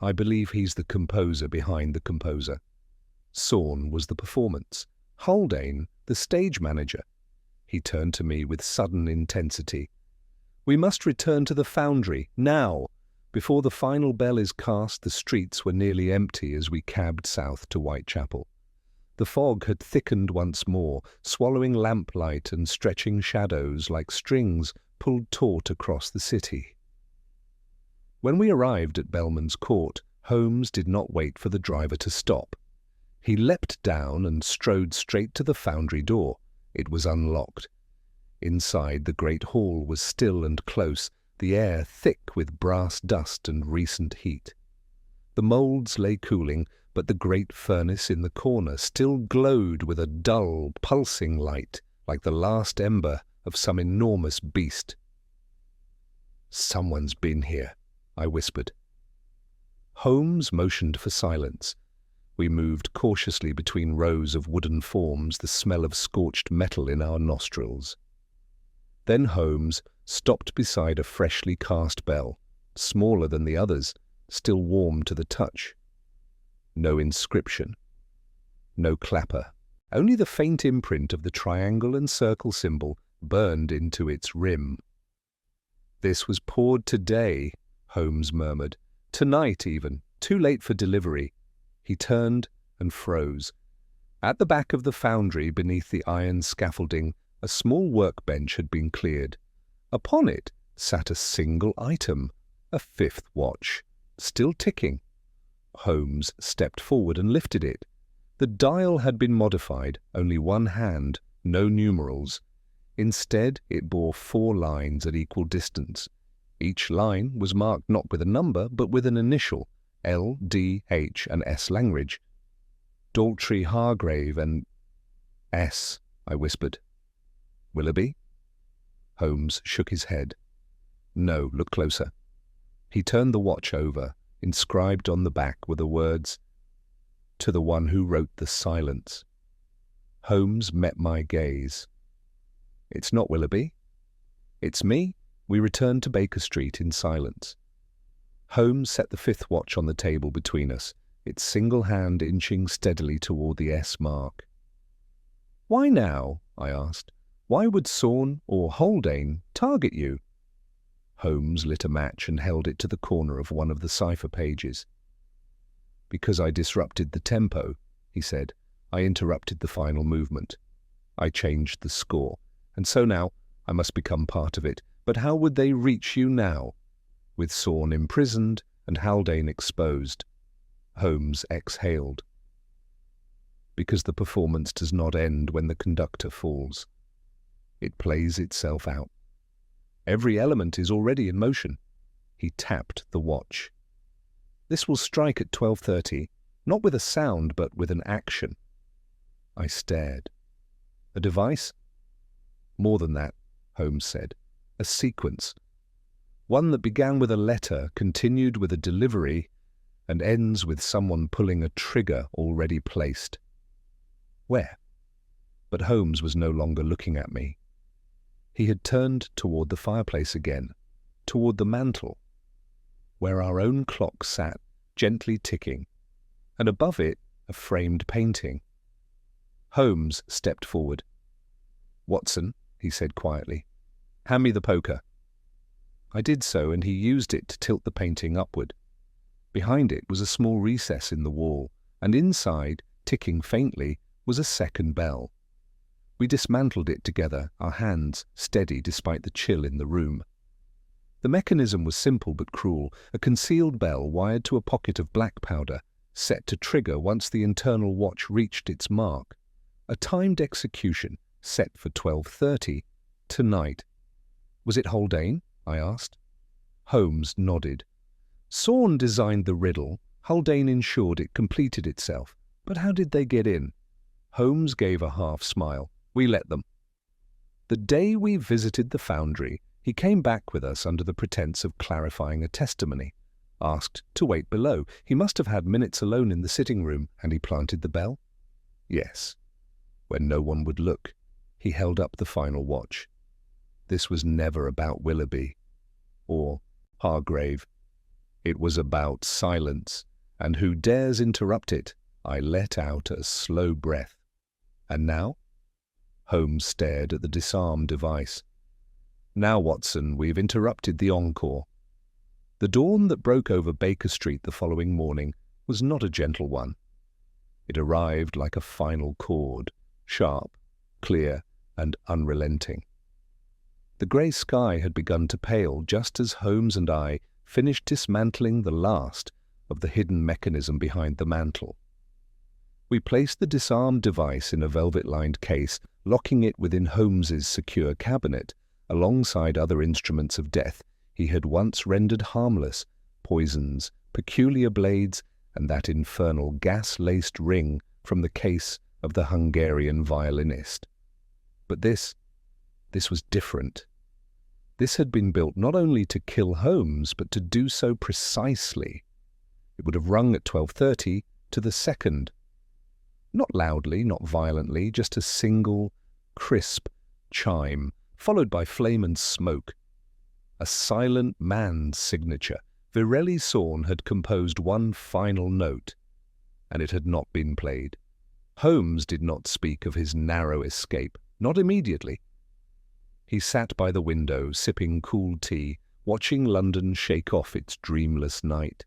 I believe he's the composer behind the composer. Saun was the performance. Haldane, the stage manager. He turned to me with sudden intensity. We must return to the foundry, now. Before the final bell is cast, the streets were nearly empty as we cabbed south to Whitechapel. The fog had thickened once more, swallowing lamplight and stretching shadows like strings pulled taut across the city. When we arrived at Bellman's Court, Holmes did not wait for the driver to stop. He leapt down and strode straight to the foundry door. It was unlocked. Inside, the great hall was still and close, the air thick with brass dust and recent heat. The moulds lay cooling, but the great furnace in the corner still glowed with a dull, pulsing light, like the last ember of some enormous beast. "Someone's been here," I whispered. Holmes motioned for silence. We moved cautiously between rows of wooden forms, the smell of scorched metal in our nostrils. Then Holmes stopped beside a freshly cast bell, smaller than the others, still warm to the touch. No inscription. No clapper. Only the faint imprint of the triangle and circle symbol burned into its rim. "This was poured today," Holmes murmured. "Tonight, even. Too late for delivery." He turned and froze. At the back of the foundry, beneath the iron scaffolding, a small workbench had been cleared. Upon it sat a single item, a 5th watch, still ticking. Holmes stepped forward and lifted it. The dial had been modified, only one hand, no numerals. Instead, it bore 4 lines at equal distance. Each line was marked not with a number, but with an initial, L, D, H, and S language. "Daltrey Hargrave and S," I whispered. "Willoughby?" Holmes shook his head. "No, look closer." He turned the watch over. Inscribed on the back were the words, "To the one who wrote the silence." Holmes met my gaze. "It's not Willoughby." "It's me." We returned to Baker Street in silence. Holmes set the 5th watch on the table between us, its single hand inching steadily toward the S mark. "Why now?" I asked. "Why would Saun or Haldane target you?" Holmes lit a match and held it to the corner of one of the cipher pages. "Because I disrupted the tempo," he said. "I interrupted the final movement. I changed the score, and so now I must become part of it. But how would they reach you now? With Saun imprisoned and Haldane exposed." Holmes exhaled. "Because the performance does not end when the conductor falls. It plays itself out. Every element is already in motion." He tapped the watch. "This will strike at 12:30, not with a sound, but with an action." I stared. "A device?" "More than that," Holmes said. "A sequence. One that began with a letter, continued with a delivery, and ends with someone pulling a trigger already placed." "Where?" But Holmes was no longer looking at me. He had turned toward the fireplace again, toward the mantel, where our own clock sat, gently ticking, and above it a framed painting. Holmes stepped forward. "Watson," he said quietly, "hand me the poker." I did so, and he used it to tilt the painting upward. Behind it was a small recess in the wall, and inside, ticking faintly, was a second bell. We dismantled it together, our hands steady despite the chill in the room. The mechanism was simple but cruel, a concealed bell wired to a pocket of black powder, set to trigger once the internal watch reached its mark. A timed execution, set for 12:30, tonight. Was it Haldane? I asked. Holmes nodded. Saun designed the riddle. Haldane ensured it completed itself. But how did they get in? Holmes gave a half-smile. We let them. The day we visited the foundry, he came back with us under the pretense of clarifying a testimony. Asked to wait below. He must have had minutes alone in the sitting room, and he planted the bell? Yes. When no one would look, he held up the final watch. This was never about Willoughby or Hargrave. It was about silence, and who dares interrupt it? I let out a slow breath. And now? Holmes stared at the disarm device. Now, Watson, we've interrupted the encore. The dawn that broke over Baker Street the following morning was not a gentle one. It arrived like a final chord, sharp, clear, and unrelenting. The grey sky had begun to pale just as Holmes and I finished dismantling the last of the hidden mechanism behind the mantel. We placed the disarmed device in a velvet-lined case, locking it within Holmes's secure cabinet, alongside other instruments of death he had once rendered harmless, poisons, peculiar blades, and that infernal gas-laced ring from the case of the Hungarian violinist. But this was different. This had been built not only to kill Holmes, but to do so precisely. It would have rung at 12:30 to the second. Not loudly, not violently, just a single, crisp chime, followed by flame and smoke. A silent man's signature. Virelli Saun had composed one final note, and it had not been played. Holmes did not speak of his narrow escape, not immediately. He sat by the window, sipping cool tea, watching London shake off its dreamless night.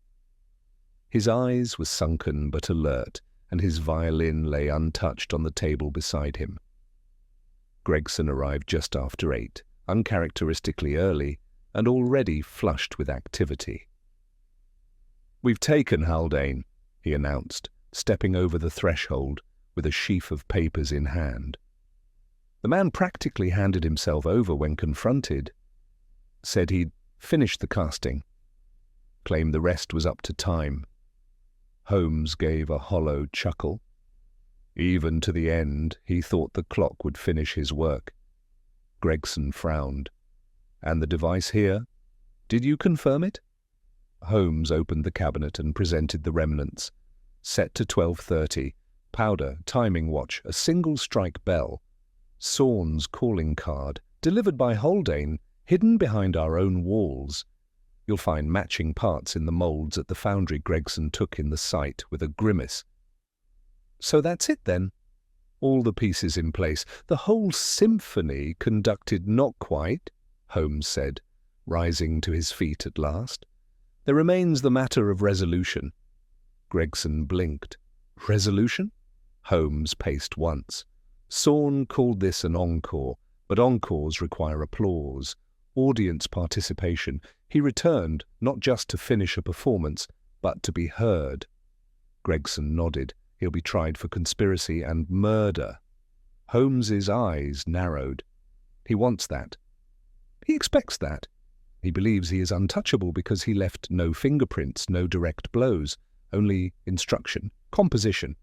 His eyes were sunken but alert, and his violin lay untouched on the table beside him. Gregson arrived just after 8, uncharacteristically early, and already flushed with activity. "We've taken Haldane," he announced, stepping over the threshold with a sheaf of papers in hand. The man practically handed himself over when confronted, said he'd finished the casting, claimed the rest was up to time. Holmes gave a hollow chuckle. Even to the end, he thought the clock would finish his work. Gregson frowned. "And the device here? Did you confirm it?" Holmes opened the cabinet and presented the remnants. Set to 12:30, powder, timing watch, a single-strike bell, Saun's calling card, delivered by Haldane, hidden behind our own walls. You'll find matching parts in the moulds at the foundry. Gregson took in the sight with a grimace. "So that's it, then? All the pieces in place, the whole symphony conducted?" "Not quite," Holmes said, rising to his feet at last. "There remains the matter of resolution." Gregson blinked. "Resolution?" Holmes paced once. Saun called this an encore, but encores require applause, audience participation. He returned, not just to finish a performance, but to be heard. Gregson nodded. He'll be tried for conspiracy and murder. Holmes's eyes narrowed. He wants that. He expects that. He believes he is untouchable because he left no fingerprints, no direct blows, only instruction, composition.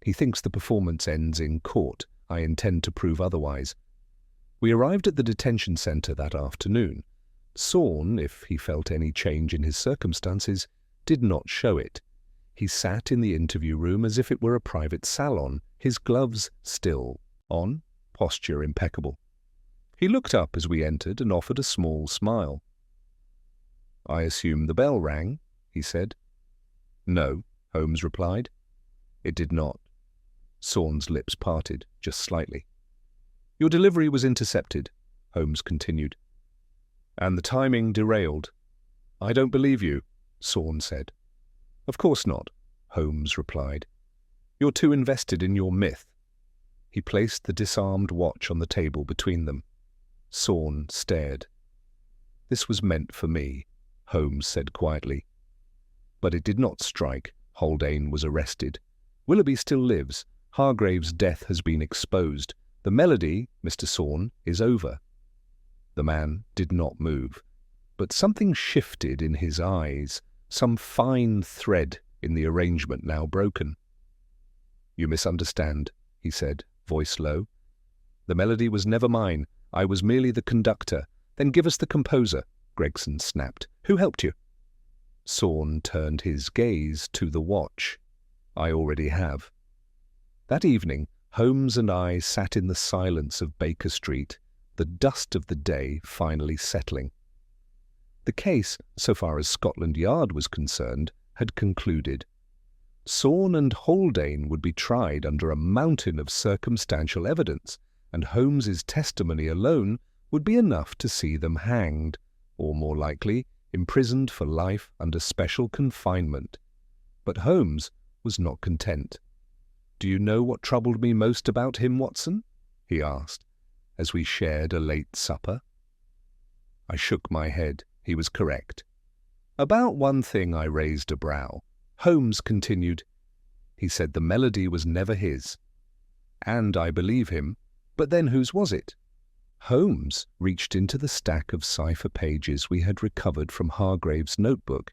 He thinks the performance ends in court. I intend to prove otherwise. We arrived at the detention centre that afternoon. Saun, if he felt any change in his circumstances, did not show it. He sat in the interview room as if it were a private salon, his gloves still on, posture impeccable. He looked up as we entered and offered a small smile. "I assume the bell rang," he said. "No," Holmes replied. "It did not." Saun's lips parted, just slightly. "Your delivery was intercepted," Holmes continued. "And the timing derailed." "I don't believe you," Saun said. Of course not, Holmes replied. You're too invested in your myth. He placed the disarmed watch on the table between them. Saun stared. This was meant for me, Holmes said quietly. But it did not strike. Haldane was arrested. Willoughby still lives. Hargrave's death has been exposed. The melody, Mr. Saun, is over. The man did not move, but something shifted in his eyes, some fine thread in the arrangement now broken. You misunderstand, he said, voice low. The melody was never mine. I was merely the conductor. Then give us the composer, Gregson snapped. Who helped you? Saun turned his gaze to the watch. I already have. That evening, Holmes and I sat in the silence of Baker Street, the dust of the day finally settling. The case, so far as Scotland Yard was concerned, had concluded. Saun and Haldane would be tried under a mountain of circumstantial evidence, and Holmes's testimony alone would be enough to see them hanged, or more likely, imprisoned for life under special confinement. But Holmes was not content. Do you know what troubled me most about him, Watson? He asked, as we shared a late supper. I shook my head. He was correct. About one thing I raised a brow. Holmes continued. He said the melody was never his. And I believe him, but then whose was it? Holmes reached into the stack of cipher pages we had recovered from Hargrave's notebook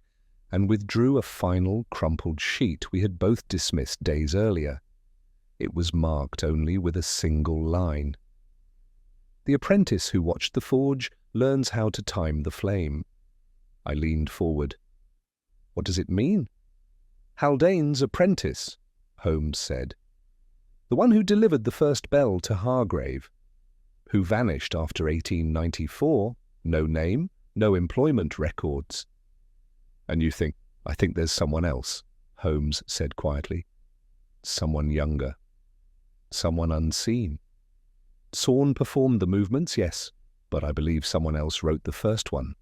and withdrew a final crumpled sheet we had both dismissed days earlier. It was marked only with a single line. The apprentice who watched the forge learns how to time the flame. I leaned forward. What does it mean? Haldane's apprentice, Holmes said. The one who delivered the first bell to Hargrave, who vanished after 1894, no name, no employment records. And you think, I think there's someone else, Holmes said quietly. Someone younger. Someone unseen. Saun performed the movements, yes, but I believe someone else wrote the first one.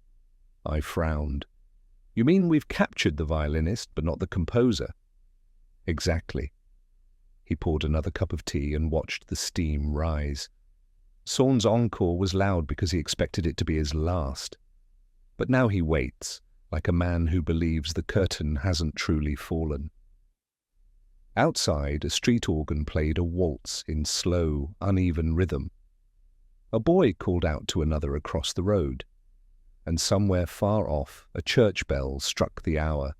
I frowned. You mean we've captured the violinist, but not the composer? Exactly. He poured another cup of tea and watched the steam rise. Saun's encore was loud because he expected it to be his last. But now he waits, like a man who believes the curtain hasn't truly fallen. Outside, a street organ played a waltz in slow, uneven rhythm. A boy called out to another across the road, and somewhere far off a church bell struck the hour.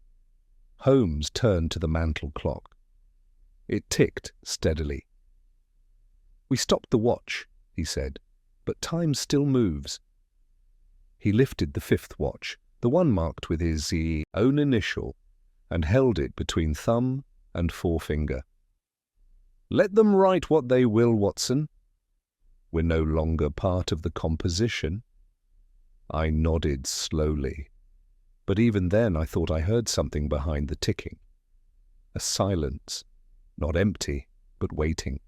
Holmes turned to the mantel clock. It ticked steadily. We stopped the watch, he said, but time still moves. He lifted the fifth watch, the one marked with his own initial, and held it between thumb and forefinger. Let them write what they will, Watson. We're no longer part of the composition. I nodded slowly, but even then I thought I heard something behind the ticking. A silence, not empty, but waiting.